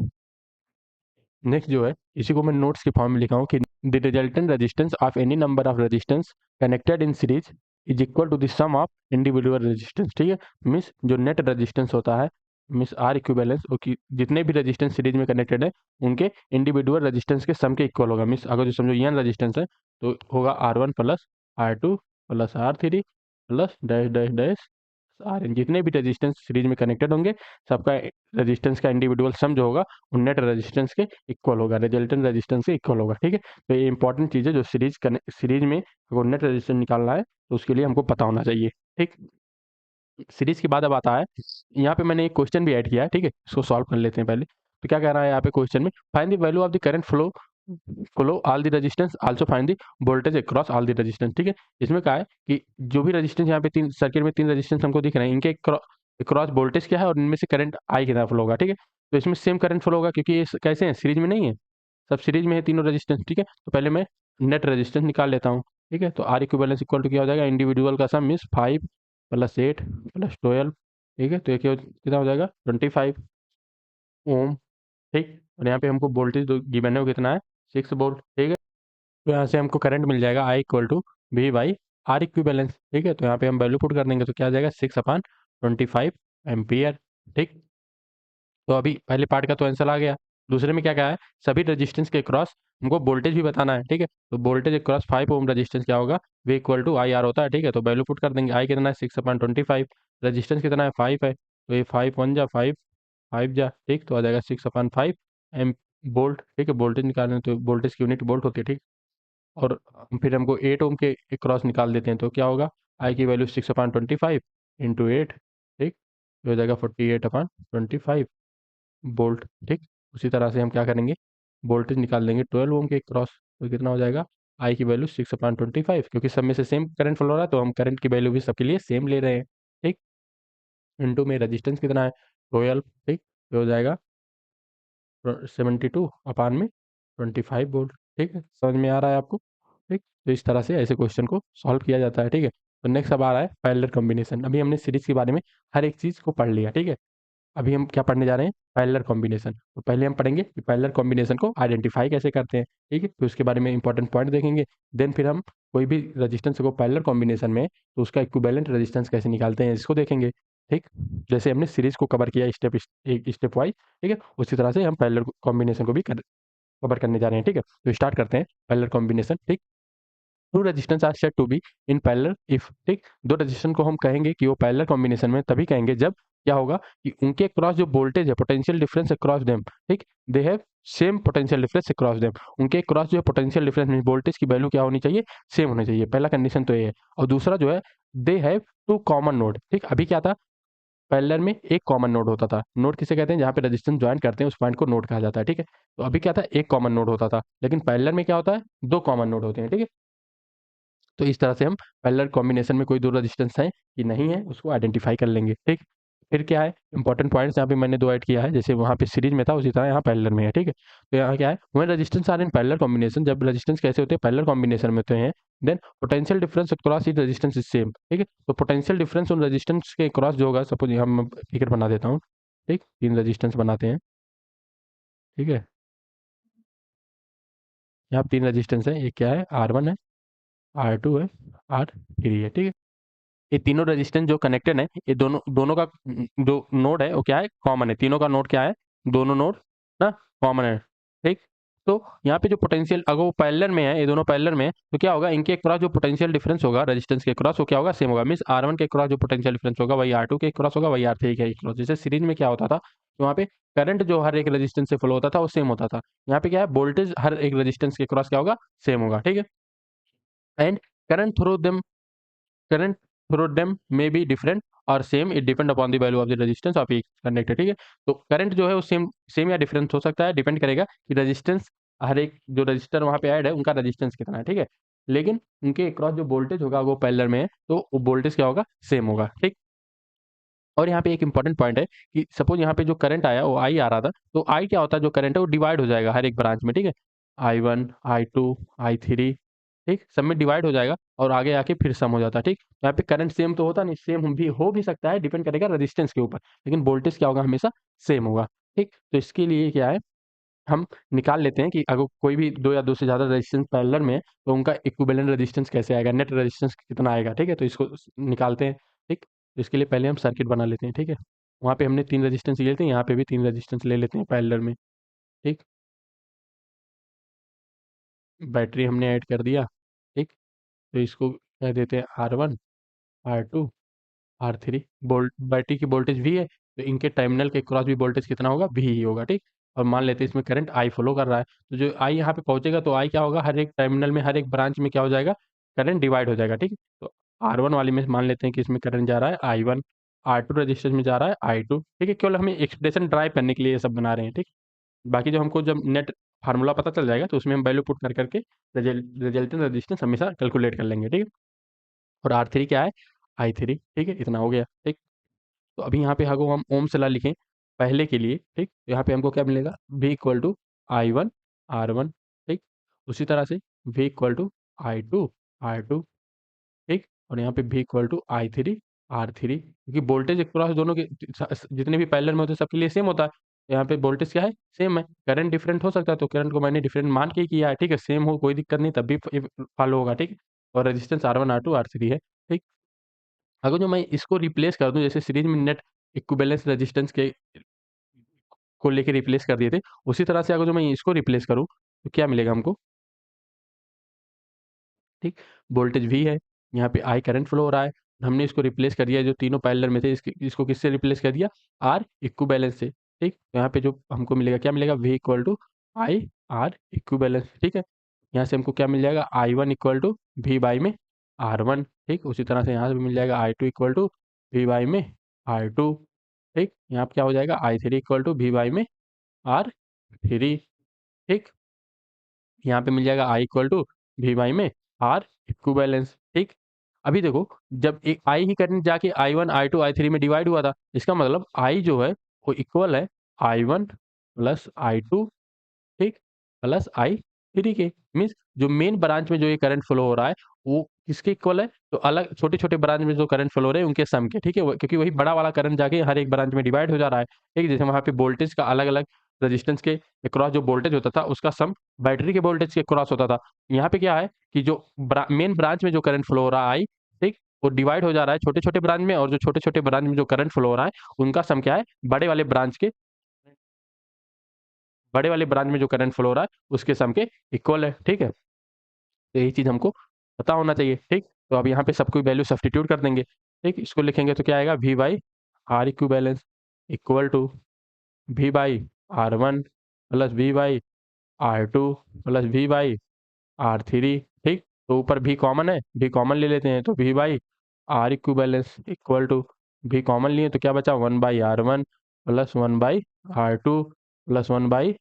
[SPEAKER 1] नेक्स्ट जो है इसी को मैं नोट्स के फॉर्म में लिखा हूँ कि the resultant resistance of any number of resistance connected in series is equal to the sum of individual resistance, ठीक है। मीन्स जो नेट रेजिस्टेंस होता है, मीन्स आर इक्विवेलेंस, कि जितने भी रेजिस्टेंस सीरीज में कनेक्टेड है उनके इंडिविजुअल रेजिस्टेंस के सम के इक्वल होगा। मीन्स अगर जो समझो एन रेजिस्टेंस है तो होगा R1 plus R2 plus R3 plus dash dash dash R N. जितने भी रेजिस्टेंस सीरीज में कनेक्टेड होंगे सबका रेजिस्टेंस का इंडिविजुअल सम जो होगा वो नेट रेजिस्टेंस के इक्वल होगा, रिजल्टेंट रेजिस्टेंस के इक्वल होगा, ठीक है। तो ये इंपॉर्टेंट चीज़ है जो सीरीज में अगर नेट रेजिस्टेंस निकालना है तो उसके लिए हमको पता होना चाहिए, ठीक। सीरीज के बाद अब आता है, यहाँ पे मैंने एक क्वेश्चन भी ऐड किया है, ठीक है, इसको सॉल्व कर लेते हैं पहले। तो क्या कह रहा है यहाँ पे क्वेश्चन में, find the value of the current flow all the resistance also find the voltage across all the resistance, ठीक है। इसमें क्या है कि जो भी रेजिस्टेंस यहाँ पे तीन सर्किट में तीन रेजिस्टेंस हमको दिख रहे हैं, इनके क्रॉस वोल्टेज क्या है और इनमें से करंट आई कितना फ्लो होगा, ठीक है। तो इसमें सेम करंट फ्लो होगा क्योंकि ये कैसे हैं, सीरीज में नहीं है, सब सीरीज में है तीनों रेजिस्टेंस, ठीक है। तो पहले मैं नेट रेजिस्टेंस निकाल लेता हूँ, ठीक है। तो आर इक्विवेलेंस इक्वल टू क्या हो जाएगा, इंडिविजुअल का सम मीन्स 5 प्लस 8 प्लस 12, ठीक है। तो ये कितना हो जाएगा 25 ओम, ठीक। और यहाँ पे हमको वोल्टेज गिवन है वो कितना है 6 वोल्ट, ठीक है। तो यहाँ से हमको करंट मिल जाएगा I equal to V by R equivalence, ठीक है। तो यहाँ पे हम वैल्यू पुट कर देंगे तो क्या आ जाएगा 6/25 एम्पियर, ठीक। तो अभी पहले पार्ट का तो आंसर आ गया। दूसरे में क्या क्या है, सभी रेजिस्टेंस के क्रॉस हमको वोल्टेज भी बताना है, ठीक है। तो वोल्टेज क्रॉस 5 ओम रेजिस्टेंस क्या होगा, V equal to I R होता है, ठीक है। तो वैल्यू पुट कर देंगे, आई कितना है 6/25, रेजिस्टेंस कितना है 5 है, तो ये 5 1 जा 5 5 जा, ठीक। तो आ जाएगा 6/5 एम वोल्ट, ठीक है। वोल्टेज निकालने तो वोल्टेज की यूनिट वोल्ट होती है, ठीक। और फिर हमको 8 ओम के क्रॉस निकाल देते हैं तो क्या होगा, आई की वैल्यू 6/25 इंटू 8, ठीक। तो हो जाएगा 48/25 वोल्ट, ठीक। उसी तरह से हम क्या करेंगे, वोल्टेज निकाल लेंगे 12 ओम के क्रॉस, तो कितना हो जाएगा, आई की वैल्यू 6/25, क्योंकि सब में से सेम करंट फ्लो हो रहा है तो हम करंट की वैल्यू भी सबके लिए सेम ले रहे हैं, ठीक। इनटू में रेजिस्टेंस कितना है 12, ठीक। तो हो जाएगा 72/25 वोल्ट, ठीक है। समझ में आ रहा है आपको, ठीक। तो इस तरह से ऐसे क्वेश्चन को सॉल्व किया जाता है, ठीक है। तो नेक्स्ट अब आ रहा है पैरेलल कॉम्बिनेशन। अभी हमने सीरीज के बारे में हर एक चीज़ को पढ़ लिया, ठीक है। अभी हम क्या पढ़ने जा रहे हैं, पैरेलल कॉम्बिनेशन। तो पहले हम पढ़ेंगे कि पैरेलल कॉम्बिनेशन को आइडेंटिफाई कैसे करते हैं, ठीक है। फिर उसके बारे में इंपॉर्टेंट पॉइंट देखेंगे। देन फिर हम कोई भी रजिस्टेंस को पैरेलल कॉम्बिनेशन में तो उसका इक्विवेलेंट रेजिस्टेंस कैसे निकालते हैं इसको देखेंगे, ठीक। जैसे हमने सीरीज को कवर किया स्टेप वाइज, ठीक है, उसी तरह से हम पैरेलल कॉम्बिनेशन को भी कवर करने जा रहे हैं, ठीक है। तो स्टार्ट करते हैं पैरेलल कॉम्बिनेशन, ठीक। Two resistance are said to be in parallel if, ठीक। दो रेजिस्टेंस को हम कहेंगे कि वो पैरेलल कॉम्बिनेशन में तभी कहेंगे जब क्या होगा कि उनके क्रॉस जो वोल्टेज है, पोटेंशियल डिफरेंस अक्रॉस देम, ठीक, they have same potential difference across them. उनके क्रॉस जो पोटेंशियल डिफरेंस में वोल्टेज की वैल्यू क्या होनी चाहिए, सेम होनी चाहिए। पहला कंडीशन तो ये है। और दूसरा जो है, they have two common node, ठीक। अभी क्या था, पैरेलल में एक कॉमन नोड होता था। नोड किसे कहते हैं, जहाँ पे रेजिस्टेंस ज्वाइन करते हैं उस पॉइंट को नोड कहा जाता है, ठीक है। तो अभी क्या था, एक कॉमन नोड होता था, लेकिन पैरेलल में क्या होता है, दो कॉमन नोड होते हैं, ठीक है। तो इस तरह से हम पैरेलल कॉम्बिनेशन में कोई दो रेजिस्टेंस है कि नहीं है उसको आइडेंटिफाई कर लेंगे, ठीक। फिर क्या है, इंपॉर्टेंट पॉइंट्स यहाँ पे मैंने दो ऐड किया है, जैसे वहाँ पे सीरीज में था उसी तरह यहाँ पैरेलल में है, ठीक है। तो यहाँ क्या है, when resistance are in parallel combination, जब रेजिस्टेंस कैसे होते हैं, पैरेलल कॉम्बिनेशन में होते हैं, then potential difference across each resistance is same, ठीक है। तो पोटेंशियल डिफरेंस उन रेजिस्टेंस के क्रॉस जो होगा, सपोज हम फिगर बना देता हूँ, ठीक, तीन रेजिस्टेंस बनाते हैं, ठीक है। यहाँ तीन रेजिस्टेंस है, एक क्या है, R1 है, R2 है, R3 है, ठीक है। ये तीनों रेजिस्टेंस जो कनेक्टेड है, ये दोनों दोनों का जो नोड है वो क्या है, कॉमन है। तीनों का नोड क्या है, दोनों नोड ना कॉमन है, ठीक। तो यहाँ पे जो पोटेंशियल, अगर वो पैरेलल में है, ये दोनों पैरेलल में है, तो क्या होगा, इनके क्रॉस जो पोटेंशियल डिफरेंस होगा रेजिस्टेंस के क्रॉस वो क्या होगा, सेम होगा। मीन्स R1 के क्रॉस जो पोटेंशियल डिफरेंस होगा वही R2 के क्रॉस होगा, वही R3 के क्रॉस। जैसे सीरीज में क्या होता था, तो वहाँ पे करंट जो हर एक रेजिस्टेंस से फ्लो होता था वो सेम होता था। यहाँ पे क्या है, वोल्टेज हर एक रेजिस्टेंस के क्रॉस क्या होगा, सेम होगा, ठीक है। And current through them current through them may be different और same, it depend upon the value of the resistance of each conductor, ठीक है। तो करंट जो है वो सेम सेम या डिफरेंट हो सकता है, डिपेंड करेगा कि रेजिस्टेंस, हर एक जो रजिस्टर वहाँ पे ऐड है उनका रेजिस्टेंस कितना है, ठीक है। लेकिन उनके क्रॉस जो वोल्टेज होगा वो पैरेलल में है तो वो वोल्टेज क्या होगा, सेम होगा, ठीक। और यहाँ पे एक इंपॉर्टेंट पॉइंट है कि सपोज यहाँ पे जो करंट आया वो आई आ रहा था, तो आई क्या होता है, जो करंट है वो डिवाइड हो जाएगा हर एक ब्रांच में, ठीक है। I1, I2, I3, ठीक, सब में डिवाइड हो जाएगा और आगे आके फिर सम हो जाता है, ठीक। यहाँ पे करंट सेम तो होता नहीं, सेम भी हो भी सकता है, डिपेंड करेगा रेजिस्टेंस के ऊपर, लेकिन वोल्टेज क्या होगा, हमेशा सेम होगा, ठीक। तो इसके लिए क्या है, हम निकाल लेते हैं कि अगर कोई भी दो या दो से ज़्यादा रेजिस्टेंस पैरेलल में है, तो उनका इक्विवेलेंट रेजिस्टेंस कैसे आएगा, नेट रेजिस्टेंस कितना आएगा, ठीक है। तो इसको निकालते हैं, ठीक। तो इसके लिए पहले हम सर्किट बना लेते हैं, ठीक है। वहाँ पे हमने 3 रेजिस्टेंस लिए थे, यहाँ पे भी 3 रेजिस्टेंस ले लेते हैं पैरेलल में, ठीक। बैटरी हमने ऐड कर दिया, ठीक। तो इसको कह देते हैं R1, R2, R3। Volt battery की वोल्टेज V है, तो इनके टर्मिनल के क्रॉस भी वोल्टेज कितना होगा, V ही होगा, ठीक। और मान लेते हैं इसमें करंट I फ्लो कर रहा है, तो जो I यहाँ पे पहुँचेगा तो I क्या होगा, हर एक टर्मिनल में, हर एक ब्रांच में क्या हो जाएगा, करंट डिवाइड हो जाएगा, ठीक। तो R1 वाली में मान लेते हैं कि इसमें करंट जा रहा है I1, R2 रजिस्टर में जा रहा है I2, ठीक है। केवल हमें एक्सप्रेशन ड्राइव करने के लिए ये सब बना रहे हैं, ठीक। बाकी जो हमको जब नेट फार्मूला पता चल जाएगा तो उसमें हम वैल्यू पुट कर करके रिजल्टेंट रेजिस्टेंस हमेशा कैलकुलेट कर लेंगे, ठीक है। और R3 क्या है, I3, ठीक है। इतना हो गया, ठीक। तो अभी यहाँ पे अगर हम ओम्स लॉ लिखें पहले के लिए, ठीक, तो यहाँ पे हमको क्या मिलेगा, V equal to I1 R1, ठीक। उसी तरह से V equal to I2 R2, ठीक। और यहाँ पे V equal to I3 R3, क्योंकि वोल्टेज क्रॉस दोनों के जितने भी पैरेलल में होते हैं सबके लिए सेम होता है। यहाँ पे वोल्टेज क्या है, सेम है। करंट डिफरेंट हो सकता है, तो करंट को मैंने डिफरेंट मान के ही किया है, ठीक है। सेम हो कोई दिक्कत नहीं, तब भी फॉलो होगा, ठीक। और रेजिस्टेंस R1 R2 R3 है, ठीक। अगर जो मैं इसको रिप्लेस कर दूं, जैसे सीरीज में नेट इक्विवेलेंस रेजिस्टेंस के को लेके रिप्लेस कर दिए थे, उसी तरह से अगर जो मैं इसको रिप्लेस करूं तो क्या मिलेगा हमको, ठीक। वोल्टेज V है, यहाँ पे I करंट फ्लो हो रहा है, हमने इसको रिप्लेस कर दिया, जो तीनों पैरेलल में थे इसको किससे रिप्लेस कर दिया, R इक्विवेलेंस से, ठीक। तो यहाँ पे जो हमको मिलेगा, क्या मिलेगा, V equal to I R equivalence, ठीक है। यहाँ से हमको क्या मिल जाएगा, I1 equal to V by में R1, ठीक। उसी तरह से यहाँ से भी मिल जाएगा I2 equal to V by में R2, ठीक। यहाँ पे क्या हो जाएगा, I3 equal to V by में R3, ठीक। यहाँ पे मिल जाएगा I equal to V by में R इक्विवेलेंस, ठीक। अभी देखो, जब एक I ही करंट जाके I1 I2 I3 में डिवाइड हुआ था, इसका मतलब I जो है वो इक्वल है I1 प्लस I2, ठीक, प्लस I3 के। मीन्स जो मेन ब्रांच में जो ये करंट फ्लो हो रहा है वो किसके इक्वल है, तो अलग छोटे-छोटे ब्रांच में जो करंट फ्लो हो रहे हैं उनके सम के, ठीक है। क्योंकि वही बड़ा वाला करंट जाके हर एक ब्रांच में डिवाइड हो जा रहा है, ठीक। जैसे वहाँ पे वोल्टेज का अलग-अलग रेजिस्टेंस के अक्रॉस जो वोल्टेज होता था उसका सम बैटरी के वोल्टेज के अक्रॉस होता था। यहाँ पे क्या है कि जो मेन ब्रांच में जो करंट फ्लो हो रहा है, ठीक, वो डिवाइड हो जा रहा है छोटे-छोटे ब्रांच में, और जो छोटे-छोटे ब्रांच में जो करंट फ्लो हो रहा है उनका सम क्या है, बड़े वाले ब्रांच में जो करंट फ्लो हो रहा है उसके सम के इक्वल है, ठीक है। तो यही चीज़ हमको पता होना चाहिए, ठीक। तो अब यहाँ पे सबको वैल्यू सब्स्टिट्यूट कर देंगे, ठीक। इसको लिखेंगे तो क्या आएगा, V by R equivalence equal to V by R1 plus V by R2 plus V by R3, ठीक। तो ऊपर V कॉमन है, V कॉमन ले लेते हैं, तो V by R equivalence equal to V common लिए तो क्या बचा, 1 by R1 plus 1 by R2 plus 1 by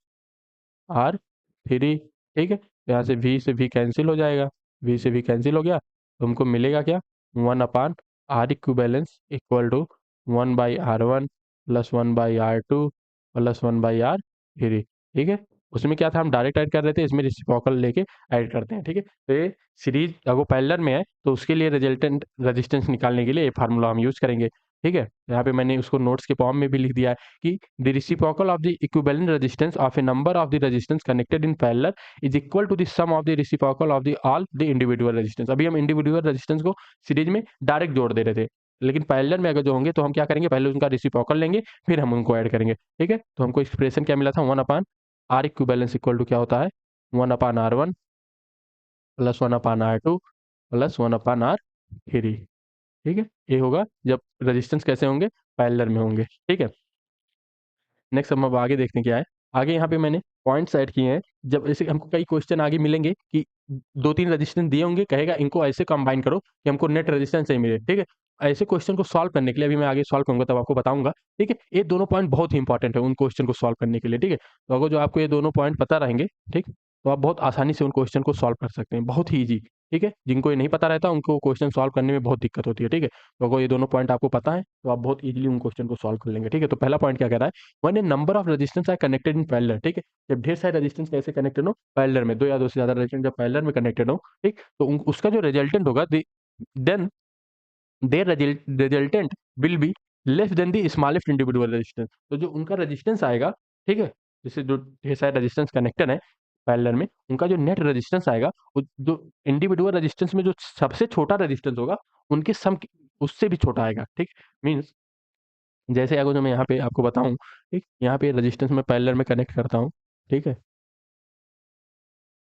[SPEAKER 1] R3, ठीक है। तो यहाँ से V कैंसिल हो जाएगा, V से V कैंसिल हो गया, तो हमको मिलेगा क्या, 1 upon R equivalence equal to 1 by R1 plus 1 by R2 plus 1 by R3, ठीक है। उसमें क्या था, हम डायरेक्ट ऐड कर रहे थे, इसमें रेसिप्रोकल लेके ऐड करते हैं, ठीक है। तो ये सीरीज अगर पैरेलल में है तो उसके लिए रिजल्टेंट रेजिस्टेंस निकालने के लिए ये फार्मूला हम यूज़ करेंगे, ठीक है। यहाँ पे मैंने उसको नोट्स के फॉर्म में भी लिख दिया है कि the reciprocal of the equivalent resistance of a number of the resistance connected in parallel is equal to the sum of the reciprocal of the all the individual resistance। अभी हम individual resistance को series में direct जोड़ दे रहे थे, लेकिन parallel में अगर जो होंगे तो हम क्या करेंगे, पहले उनका रेसिप्रोकल लेंगे फिर हम उनको ऐड करेंगे, ठीक है। तो हमको एक्सप्रेशन क्या मिला था, 1 upon R equivalence equal to क्या होता है, 1 अपान R1 प्लस 1 अपान R2 प्लस 1 अपान R3, ठीक है। ये होगा जब रेजिस्टेंस कैसे होंगे, पैरेलल में होंगे, ठीक है। नेक्स्ट हम अब आगे देखते हैं क्या है। आगे यहाँ पे मैंने पॉइंट्स ऐड किए हैं, जब ऐसे हमको कई क्वेश्चन आगे मिलेंगे कि 2-3 रेजिस्टेंस दिए होंगे, कहेगा इनको ऐसे कंबाइन करो कि हमको नेट रेजिस्टेंस सही मिले, ठीक है। ऐसे क्वेश्चन को सॉल्व करने के लिए अभी मैं आगे सॉल्व करूँगा तब आपको बताऊँगा, ठीक है। ये दोनों पॉइंट बहुत ही इंपॉर्टेंट है उन क्वेश्चन को सॉल्व करने के लिए, ठीक है। तो अगर जो आपको ये दोनों पॉइंट पता रहेंगे, ठीक, तो आप बहुत आसानी से उन क्वेश्चन को सॉल्व कर सकते हैं, बहुत ही ईज़ी, ठीक है, जिनको ये नहीं पता रहता उनको क्वेश्चन सॉल्व करने में बहुत दिक्कत होती है, ठीक है। तो अगर ये दोनों पॉइंट आपको पता है तो आप बहुत इजीली उन क्वेश्चन को सॉल्व कर लेंगे, ठीक है। तो पहला पॉइंट क्या कह रहा है, when A number of resistance R connected in parallel, ठीक है, जब ढेर सारे रेजिस्टेंस कैसे कनेक्टेड हो, पैरेलल में, दो या दो से ज्यादा रेजिस्टेंस जब पैरेलल में कनेक्टेड हो, ठीक, तो उसका जो रिजल्टेंट होगा, then their resultant will be less than the smallest individual resistance. तो जो उनका रेजिस्टेंस आएगा, ठीक है, जैसे जो ढेर सारे रेजिस्टेंस कनेक्टेड है पैरेलल में, उनका जो नेट रेजिस्टेंस आएगा, वो जो इंडिविजुअल रेजिस्टेंस में जो सबसे छोटा रेजिस्टेंस होगा, उनके सम उससे भी छोटा आएगा, ठीक। मीन्स जैसे अगर जो मैं यहाँ पे आपको बताऊं, ठीक, यहाँ पे रेजिस्टेंस में पैरेलल में कनेक्ट करता हूँ, ठीक है।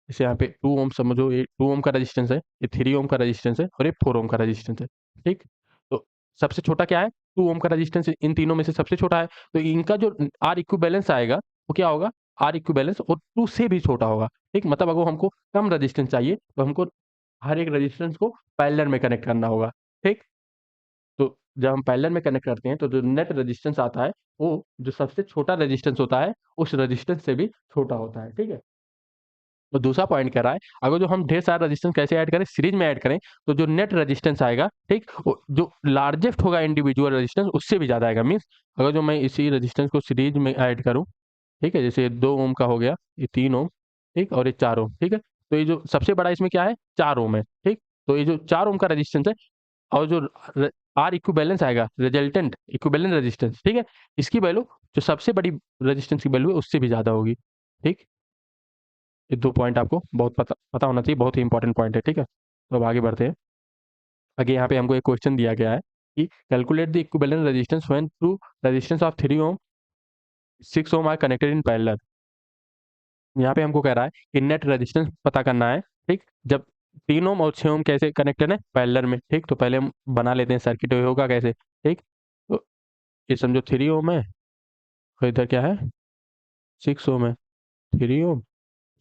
[SPEAKER 1] जैसे यहाँ पे 2 ओम समझो, ये 2 ओम का रेजिस्टेंस है, ये 3 ओम का रेजिस्टेंस है और ये 4 ओम का रेजिस्टेंस है, ठीक। तो सबसे छोटा क्या है, 2 ओम का रेजिस्टेंस इन तीनों में से सबसे छोटा है, तो इनका जो आर इक्विवेलेंस आएगा वो क्या होगा, आर इक्विवेलेंस और 2 से भी छोटा होगा, ठीक। मतलब अगर हमको कम रेजिस्टेंस चाहिए तो हमको हर एक रेजिस्टेंस को पैरेलल में कनेक्ट करना होगा, ठीक। तो जब हम पैरेलल में कनेक्ट करते हैं तो जो नेट रेजिस्टेंस आता है वो जो सबसे छोटा रेजिस्टेंस होता है उस रेजिस्टेंस से भी छोटा होता है, ठीक है। तो दूसरा पॉइंट कह रहा है, अगर जो हम ढेर सारा रेजिस्टेंस कैसे ऐड करें, सीरीज में ऐड करें, तो जो नेट रेजिस्टेंस आएगा, ठीक, जो लार्जेस्ट होगा इंडिविजुअल रेजिस्टेंस उससे भी ज़्यादा आएगा। मीन्स अगर जो मैं इसी रेजिस्टेंस को सीरीज में ऐड करूँ, ठीक है, जैसे 2 ओम का हो गया, ये 3 ओम, ठीक, और ये 4 ओम, ठीक है। तो ये जो सबसे बड़ा इसमें क्या है, 4 ओम है, ठीक। तो ये जो 4 ओम का रेजिस्टेंस है और जो आर इक्विवेलेंस आएगा, रिजल्टेंट इक्विवेलेंट रेजिस्टेंस, ठीक है, इसकी वैल्यू जो सबसे बड़ी रेजिस्टेंस की वैल्यू है उससे भी ज़्यादा होगी, ठीक। ये 2 पॉइंट आपको बहुत पता पता होना चाहिए, बहुत ही इंपॉर्टेंट पॉइंट है, ठीक है। तो अब आगे बढ़ते हैं। आगे यहाँ पे हमको एक क्वेश्चन दिया गया है कि calculate the equivalent resistance when two resistance of 3 ohm 6 ohm are connected in parallel. यहाँ पे हमको कह रहा है कि नेट रेजिस्टेंस पता करना है, ठीक। जब 3 ओम और 6 ओम कैसे कनेक्टेड है, पैरेलल में, ठीक। तो पहले हम बना लेते हैं सर्किट, होगा कैसे, ठीक। तो ये समझो 3 ओम है और इधर क्या है, 6 ओम है, 3 ओम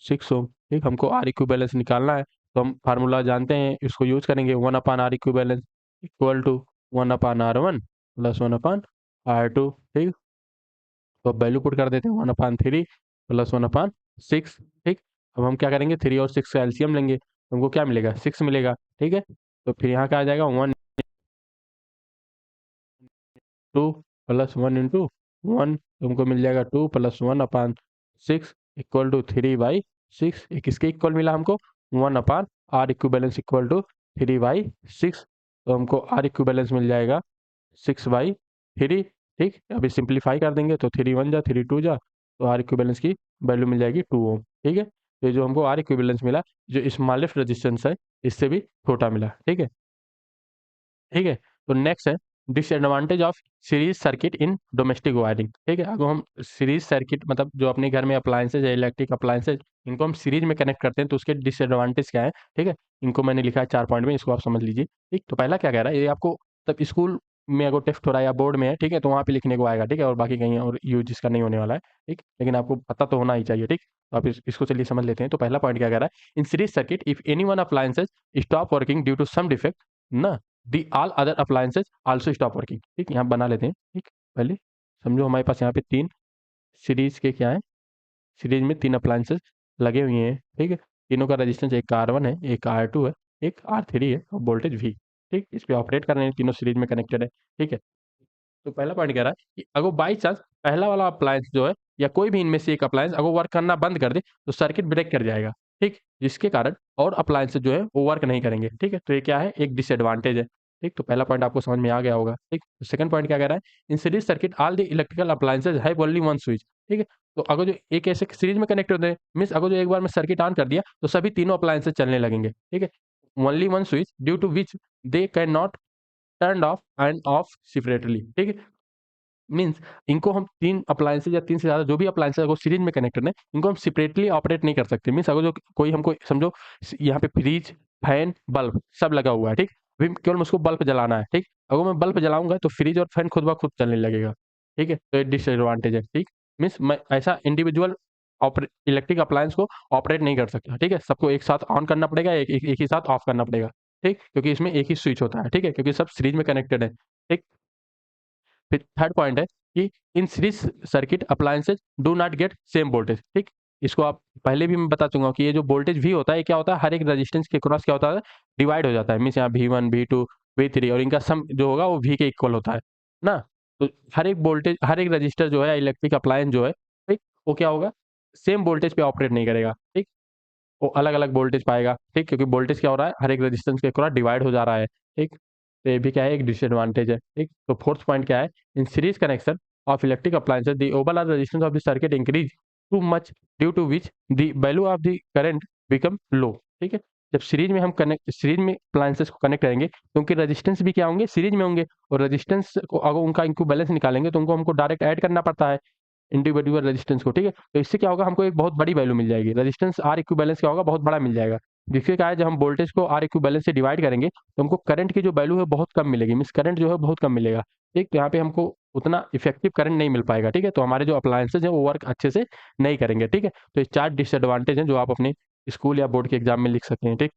[SPEAKER 1] 6 ओम, ठीक। हमको आर इक्विवेलेंस निकालना है, तो हम फार्मूला जानते हैं, इसको यूज करेंगे, 1/R equivalence equal to 1/R1 plus 1/R2, ठीक। तो वैल्यू पुट कर देते हैं, 1/3 प्लस 1/6, ठीक। अब हम क्या करेंगे, 3 और 6 का एलसीएम लेंगे, तो हमको क्या मिलेगा, 6 मिलेगा, ठीक है। तो फिर यहाँ का आ जाएगा 1 2 प्लस 1 तो हमको मिल जाएगा 2 प्लस 1/6 इक्वल टू 3/6। एक इसके इक्वल मिला हमको 1/R इक्विवेलेंस इक्वल टू 3/6। तो हमको आर इक्विवेलेंस मिल जाएगा 6/3, ठीक। अभी सिंप्लीफाई कर देंगे तो 3 1 जा 3 2 जा, तो आर इक्विवेलेंस की वैल्यू मिल जाएगी 2 ओम, ठीक है। तो जो हमको आर इक्विवेलेंस मिला, जो स्मॉलेस्ट रेजिस्टेंस है, इससे भी छोटा मिला, ठीक है। ठीक है। तो नेक्स्ट है disadvantage of series circuit in domestic wiring, ठीक है। अगर हम सीरीज सर्किट मतलब जो अपने घर में अप्लायंसेज है, इलेक्ट्रिक अप्लायंसेज, इनको हम सीरीज में कनेक्ट करते हैं तो उसके डिसएडवांटेज क्या है, ठीक है। इनको मैंने लिखा है 4 पॉइंट में, इसको आप समझ लीजिए, ठीक। तो पहला क्या कह रहा है, ये आपको तब स्कूल में अगर टेस्ट हो रहा है या बोर्ड में है, ठीक है, तो वहाँ पे लिखने को आएगा, ठीक है, और बाकी कहीं और यूज इसका नहीं होने वाला है, ठीक। लेकिन आपको पता तो होना ही चाहिए, ठीक। तो आप इसको चलिए समझ लेते हैं। तो पहला पॉइंट क्या कह रहा है, in series circuit if any one appliances stop working due to some defect ना, the all other appliances also stop working, ठीक। यहाँ बना लेते हैं, ठीक। पहले समझो हमारे पास यहाँ पे 3 सीरीज के क्या है, सीरीज में 3 अप्लायंसेज लगे हुए हैं, ठीक है। तीनों का रेजिस्टेंस, एक का R1 है, एक का R2 है, एक R3 है और वोल्टेज V, ठीक। इस पे ऑपरेट कर रहे हैं, तीनों सीरीज में कनेक्टेड है, ठीक है। तो पहला पॉइंट कह रहा है कि अगर बाई चांस पहला वाला अप्लायंस जो है या कोई भी इनमें से एक अप्लायंस अगर वर्क करना बंद कर दे तो सर्किट ब्रेक कर जाएगा, ठीक। जिसके कारण और अप्लायंसेज जो है वो वर्क नहीं करेंगे, ठीक है। तो ये क्या है, एक डिसएडवांटेज है, ठीक। तो पहला पॉइंट आपको समझ में आ गया होगा, ठीक। तो सेकंड पॉइंट क्या कह रहा है, in series circuit all the electrical appliances have only one switch, ठीक है। तो अगर जो एक ऐसे सीरीज में कनेक्ट होते हैं, मीन्स अगर जो एक बार में सर्किट ऑन कर दिया तो सभी तीनों अप्लायंसेज चलने लगेंगे, ठीक है। Only one switch due to which they can not turn off and off separately, ठीक है। मीन्स इनको हम 3 अप्लायंसेज या 3 से ज़्यादा जो भी अप्लायंसेज अगर सीरीज में कनेक्टेड है, इनको हम सेपरेटली ऑपरेट नहीं कर सकते। मीन्स अगर जो कोई हमको समझो यहाँ पे फ्रिज, फैन, बल्ब सब लगा हुआ है, ठीक। अभी केवल मुझको बल्ब जलाना है, ठीक। अगर मैं बल्ब जलाऊंगा तो फ्रिज और फैन खुद ब खुद चलने लगेगा, ठीक है। तो ये डिसएडवांटेज है, ठीक। मीन्स मैं ऐसा इंडिविजुअल इलेक्ट्रिक अप्लायंस को ऑपरेट नहीं कर सकता, ठीक है। सबको एक साथ ऑन करना पड़ेगा, एक ही साथ ऑफ करना पड़ेगा, ठीक। क्योंकि इसमें एक ही स्विच होता है, ठीक है, क्योंकि सब सीरीज में कनेक्टेड है, ठीक। फिर थर्ड पॉइंट है कि इन series circuit appliances do not get same voltage, ठीक। इसको आप पहले भी मैं बता चुका हूँ कि ये जो वोल्टेज V होता है, ये क्या होता है, हर एक रेजिस्टेंस के क्रॉस क्या होता है, डिवाइड हो जाता है। मीन्स यहाँ V1, V2, V3 और इनका सम जो होगा वो V के इक्वल होता है ना। तो हर एक वोल्टेज, हर एक रजिस्टर जो है, इलेक्ट्रिक अप्लायंस जो है, ठीक, वो क्या होगा, सेम वोल्टेज पे ऑपरेट नहीं करेगा, ठीक, वो अलग अलग वोल्टेज पाएगा, ठीक, क्योंकि वोल्टेज क्या हो रहा है, हर एक रेजिस्टेंस के क्रॉस डिवाइड हो जा रहा है, ठीक। तो ये भी क्या है, एक डिसएडवांटेज है, ठीक। तो फोर्थ पॉइंट क्या है, in series connection of electric appliances the overall resistance of the circuit increase too much due to which the value of the current become low, ठीक है। जब सीरीज में हम कनेक्ट, सीरीज में अप्लायंसेस को connect करेंगे तो उनके रेजिस्टेंस भी क्या होंगे, सीरीज में होंगे, और रेजिस्टेंस को अगर उनका इक्विवेलेंस निकालेंगे तो उनको हमको डायरेक्ट ऐड करना पड़ता है इंडिविजुअल रेजिस्टेंस को, ठीक है। तो इससे क्या होगा, हमको एक बहुत बड़ी वैल्यू मिल जाएगी, रेजिस्टेंस आर इक्विवेलेंस क्या होगा, बहुत बड़ा मिल जाएगा। जिसके क्या है, जब हम वोल्टेज को आर इक्विवेलेंस से डिवाइड करेंगे तो हमको करंट की जो वैल्यू है बहुत कम मिलेगी, मीन्स करंट जो है बहुत कम मिलेगा, ठीक। तो यहाँ पे हमको उतना इफेक्टिव करंट नहीं मिल पाएगा, ठीक है। तो हमारे जो अप्लायंसेज हैं वो वर्क अच्छे से नहीं करेंगे, ठीक है। तो ये 4 डिसएडवांटेज हैं जो आप अपने स्कूल या बोर्ड के एग्जाम में लिख सकते हैं, ठीक।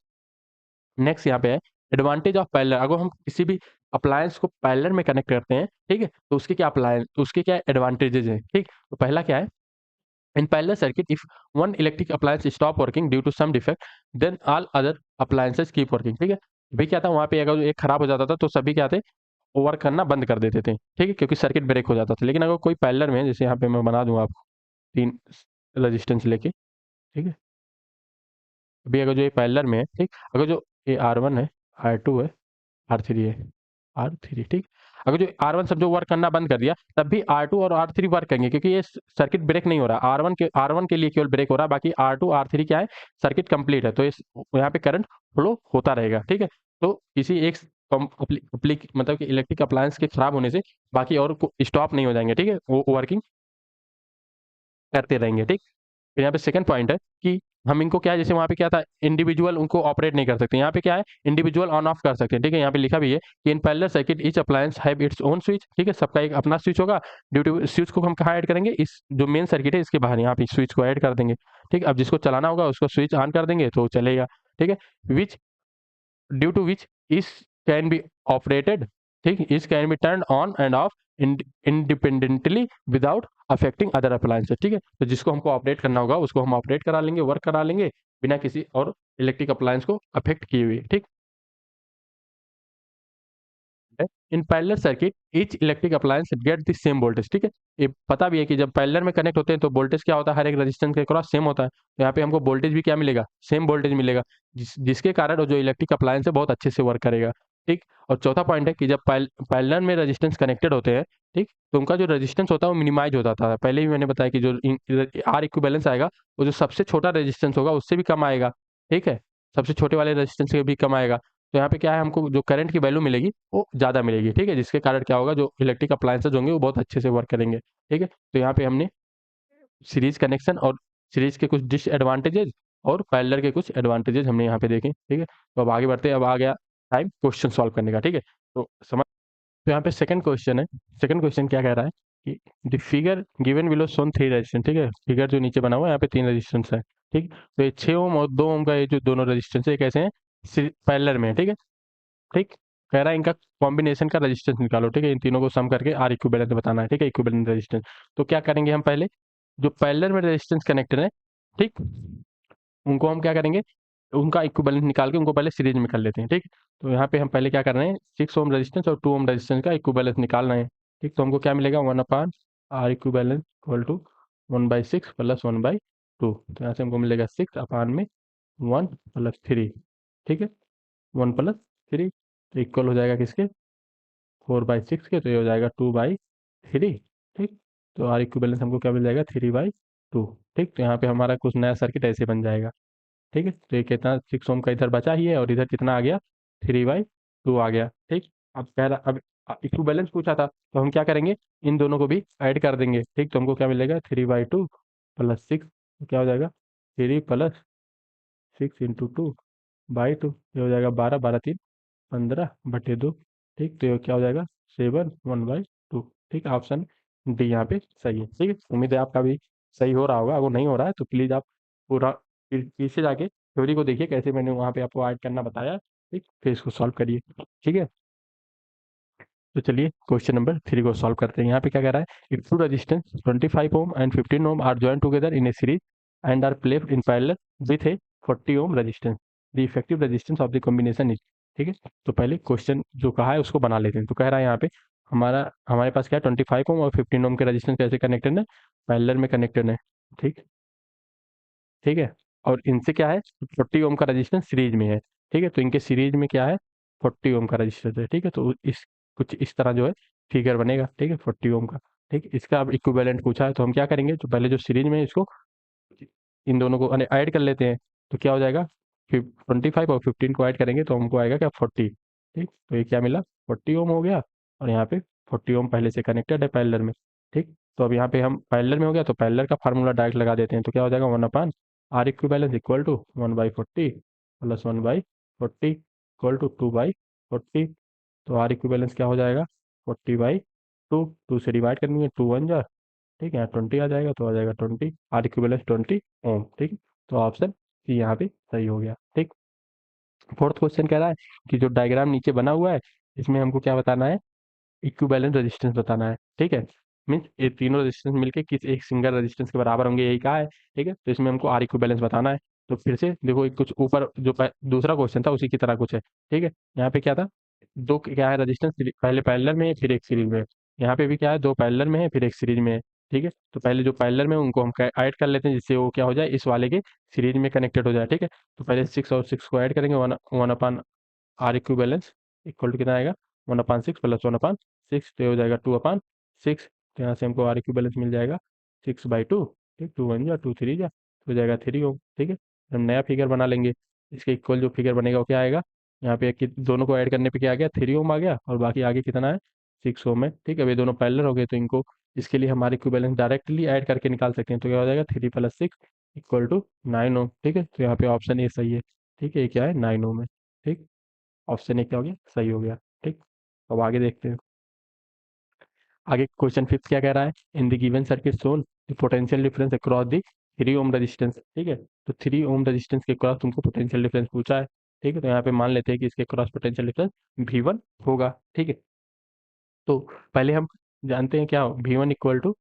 [SPEAKER 1] नेक्स्ट यहाँ पे है एडवांटेज ऑफ पैरेलल। अगर हम किसी भी अप्लायंस को पैरेलल में कनेक्ट करते हैं, ठीक है, तो उसके क्या अप्लायंस, तो उसके क्या एडवांटेजेस हैं, ठीक। तो पहला क्या है, in parallel circuit if one electric appliance stop working due to some defect then all other appliances keep working, ठीक है। भाई क्या था, वहाँ पे अगर एक खराब हो जाता था तो सभी क्या थे, वो वर्क करना बंद कर देते थे, ठीक है, क्योंकि सर्किट ब्रेक हो जाता था। लेकिन अगर कोई पैरेलल में, जैसे यहाँ पे मैं बना दूंगा आपको 3 रेजिस्टेंस लेके, ठीक है, अभी अगर जो ये पैरेलल में है, ठीक, अगर जो ये R1 है, R2 है, R3 है, R3, ठीक। अगर जो R1 सब जो वर्क करना बंद कर दिया तब भी R2 और R3 वर्क करेंगे, क्योंकि ये सर्किट ब्रेक नहीं हो रहा, R1 के लिए केवल ब्रेक हो रहा है, बाकी R2 R3 क्या है, सर्किट कंप्लीट है। तो इस यहाँ पे करंट फ्लो होता रहेगा, ठीक है। तो किसी एक मतलब कि इलेक्ट्रिक अप्लायंस के खराब होने से बाकी और स्टॉप नहीं हो जाएंगे, ठीक है, वो वर्किंग करते रहेंगे, ठीक। फिर यहाँ पे सेकंड पॉइंट है कि हम इनको क्या है, जैसे वहाँ पे क्या था, इंडिविजुअल उनको ऑपरेट नहीं कर सकते, यहाँ पे क्या है, इंडिविजुअल ऑन ऑफ कर सकते हैं, ठीक है। यहाँ पे लिखा भी है कि in parallel circuit each appliance have its own switch, ठीक है, सबका एक अपना स्विच होगा। ड्यू टू स्विच को हम कहाँ ऐड करेंगे, इस जो मेन सर्किट है इसके बाहर यहाँ पे स्विच को ऐड कर देंगे, ठीक। अब जिसको चलाना होगा उसको स्विच ऑन कर देंगे तो चलेगा, ठीक है। विच ड्यू टू विच इस कैन बी ऑपरेटेड, ठीक, इस can be turn on end of independently without affecting other appliances, ठीक है। तो जिसको हमको ऑपरेट करना होगा उसको हम ऑपरेट करा लेंगे, वर्क करा लेंगे, बिना किसी और इलेक्ट्रिक अप्लायंस को अफेक्ट किए हुए, ठीक। In parallel circuit each electric appliance get the same voltage, ठीक है। ये पता भी है कि जब पैरेलल में कनेक्ट होते हैं तो वोल्टेज क्या होता है, हर एक रेजिस्टेंस के क्रॉस सेम होता है, तो यहाँ पे हमको वोल्टेज भी क्या मिलेगा, सेम वोल्टेज मिलेगा, जिसके कारण जो इलेक्ट्रिक अप्लायंस है बहुत अच्छे से वर्क करेगा, ठीक। और चौथा पॉइंट है कि जब पैरेलल में रेजिस्टेंस कनेक्टेड होते हैं, ठीक, तो उनका जो रेजिस्टेंस होता है वो मिनिमाइज हो जाता है। पहले भी मैंने बताया कि जो आर इक्विवेलेंस आएगा वो जो सबसे छोटा रेजिस्टेंस होगा उससे भी कम आएगा, ठीक है, सबसे छोटे वाले रेजिस्टेंस से भी कम आएगा। तो यहाँ पे क्या है, हमको जो करंट की वैल्यू मिलेगी वो ज़्यादा मिलेगी, ठीक है, जिसके कारण क्या होगा, जो इलेक्ट्रिक अप्लायंसेज होंगे वो बहुत अच्छे से वर्क करेंगे, ठीक है। तो यहाँ पे हमने सीरीज कनेक्शन और सीरीज के कुछ डिसएडवांटेजेस और पैरेलल के कुछ एडवांटेजेस हमने यहाँ पे देखे, ठीक है। तो अब आगे बढ़ते हैं, अब आ गया टाइम क्वेश्चन सॉल्व करने का, ठीक है। तो समझ, तो यहाँ पे सेकंड क्वेश्चन है, सेकंड क्वेश्चन क्या कह रहा है कि the figure given below shown 3 resistance, ठीक है, फिगर जो नीचे बना हुआ है यहाँ पे 3 रेजिस्टेंस है, ठीक। तो ये 6 ओम और 2 ओम का ये जो दोनों रेजिस्टेंस है कैसे हैं, पैरेलल में है, ठीक है, ठीक। कह रहा है इनका कॉम्बिनेशन का रेजिस्टेंस निकालो, ठीक है, इन तीनों को सम करके आर इक्विवेलेंट बताना है, ठीक है, इक्विवेलेंट रेजिस्टेंस। तो क्या करेंगे हम, पहले जो पैरेलल में रेजिस्टेंस कनेक्टेड है, ठीक, उनको हम क्या करेंगे, उनका इक्विवेलेंट निकाल के उनको पहले सीरीज में कर लेते हैं, ठीक। तो यहाँ पे हम पहले क्या कर रहे हैं, 6 ओम रेजिस्टेंस और 2 ओम रेजिस्टेंस का इक्विवेलेंस निकाल रहे हैं, ठीक। तो हमको क्या मिलेगा, 1/R equivalent equal to 1/6 plus 1/2। तो यहाँ से हमको मिलेगा 6 अपान में 1 प्लस 3, ठीक है, 1 प्लस 3 इक्वल हो जाएगा किसके, 4/6 के, तो ये हो जाएगा 2/3, ठीक। तो आर इक्विवेलेंस हमको क्या मिल जाएगा, 3/2, ठीक। तो यहाँ पे हमारा कुछ नया सर्किट ऐसे बन जाएगा, ठीक है। तो ये कितना, 6 ओम का इधर बचा ही है और इधर कितना आ गया, 3/2 आ गया, ठीक। अब कह रहा, अब इक्विवेलेंस पूछा था तो हम क्या करेंगे, इन दोनों को भी ऐड कर देंगे, ठीक। तो हमको क्या मिलेगा, 3/2 प्लस 6, तो क्या हो जाएगा, 3 + 6 × 2/2, ये हो जाएगा 12, 12 × 3 15/2, ठीक। तो ये क्या हो जाएगा, 7 1/2, ठीक। ऑप्शन डी यहाँ पे सही है, ठीक है। उम्मीद है आपका भी सही हो रहा होगा, अगर नहीं हो रहा है तो प्लीज़ आप पूरा फिर पीछे जाके थ्योरी को देखिए, कैसे मैंने वहाँ पे आपको ऐड करना बताया, ठीक। फिर इसको सॉल्व करिए, ठीक है। तो चलिए क्वेश्चन नंबर 3 को सॉल्व करते हैं। यहाँ पे क्या कह रहा है, if two resistance 25 ohm and 15 ohm are joint together in a series and are placed in parallel with a 40 ohm resistance. The effective resistance of the combination is, ठीक है। तो पहले क्वेश्चन जो कहा है उसको बना लेते हैं। तो कह रहा है यहाँ पे हमारे पास क्या है, 25 ओम और 15 ओम के रेजिस्टेंस कैसे कनेक्टेड है, पैरेलल में कनेक्टेड है। ठीक ठीक है। और इनसे क्या है, 40 ओम का रेजिस्टेंस सीरीज में है। ठीक है, तो इनके सीरीज में क्या है, 40 ओम का रेजिस्टेंस है। ठीक है, तो इस कुछ इस तरह जो है फिगर बनेगा। ठीक है, 40 ओम का। ठीक, इसका अब इक्विवेलेंट पूछा है तो हम क्या करेंगे, तो पहले जो सीरीज में है इसको, इन दोनों को ऐड कर लेते हैं। तो क्या हो जाएगा, 25 और 15 को ऐड करेंगे तो हमको आएगा क्या, 40। ठीक, तो ये क्या मिला, 40 ओम हो गया। और यहाँ पे 40 ओम पहले से कनेक्टेड है पैरेलल में। ठीक, तो अब यहाँ पे हम पैरेलल में हो गया तो पैरेलल का फार्मूला डायरेक्ट लगा देते हैं। तो क्या हो जाएगा, 1/R equal to 1/40 plus 1/40 equal to 2/40। तो आर इक्विवेलेंस क्या हो जाएगा, 40/2, 2 से डिवाइड करनी है, 2 1 जा, ठीक है, यहाँ 20 आ जाएगा तो आ जाएगा 20, आर इक्विवेलेंस 20 ओम। ठीक, तो ऑप्शन सी यहाँ पे सही हो गया। ठीक, फोर्थ क्वेश्चन कह रहा है कि जो डायग्राम नीचे बना हुआ है इसमें हमको क्या बताना है, इक्विवेलेंट रेजिस्टेंस बताना है। ठीक है, मीन्स ये तीनों रेजिस्टेंस मिलके किस एक सिंगल रेजिस्टेंस के बराबर होंगे, यही कहा है। ठीक है, तो इसमें हमको आर इक्विवेलेंस बताना है। तो फिर से देखो, एक कुछ ऊपर जो दूसरा क्वेश्चन था उसी की तरह कुछ है। ठीक है, यहाँ पे क्या था, दो क्या है रेजिस्टेंस, पहले पैरेलल में है फिर एक सीरीज में है। यहाँ पे भी क्या है, दो पैरेलल में है फिर एक सीरीज में है। ठीक है, तो पहले जो पैरेलल में है उनको हम ऐड कर लेते हैं जिससे वो क्या हो जाए, इस वाले के सीरीज में कनेक्टेड हो जाए। ठीक है, तो पहले 6 और 6 को ऐड करेंगे, one one upon R equivalence equal to कितना आएगा, 1/6 प्लस 1/6, तो ये हो जाएगा 2/6। तो यहाँ से हमको आर इक्विवेलेंस मिल जाएगा 6/2। ठीक, 2 1 जा 2 3 जा, तो हो जाएगा 3 ओम। ठीक है, हम नया फिगर बना लेंगे। इसके इक्वल जो फिगर बनेगा वो क्या आएगा, यहाँ पे दोनों को ऐड करने पे क्या आ गया, 3 ओम आ गया, और बाकी आगे कितना है, 6 ओम है। ठीक है, अब ये दोनों पैरेलल हो गए तो इनको, इसके लिए हमारे इक्विवेलेंस डायरेक्टली ऐड करके निकाल सकते हैं। तो क्या हो जाएगा, 3 + 6 इक्वल टू 9 ओम। ठीक है, तो यहाँ पे ऑप्शन ए सही है। ठीक है, ये क्या है, 9 ओम है। ठीक, ऑप्शन ए क्या हो गया, सही हो गया। ठीक, अब आगे देखते हैं। आगे क्वेश्चन फिफ्थ क्या कह रहा है, in the given circuit shown the potential difference across the 3 ohm resistance. ठीक है, तो 3 ओम रेजिस्टेंस के क्रॉस तुमको पोटेंशियल डिफरेंस पूछा है। ठीक है, तो यहाँ पे मान लेते हैं कि इसके क्रॉस पोटेंशियल डिफरेंस V1 होगा। ठीक है, तो पहले हम जानते हैं क्या, V1 इक्वल टू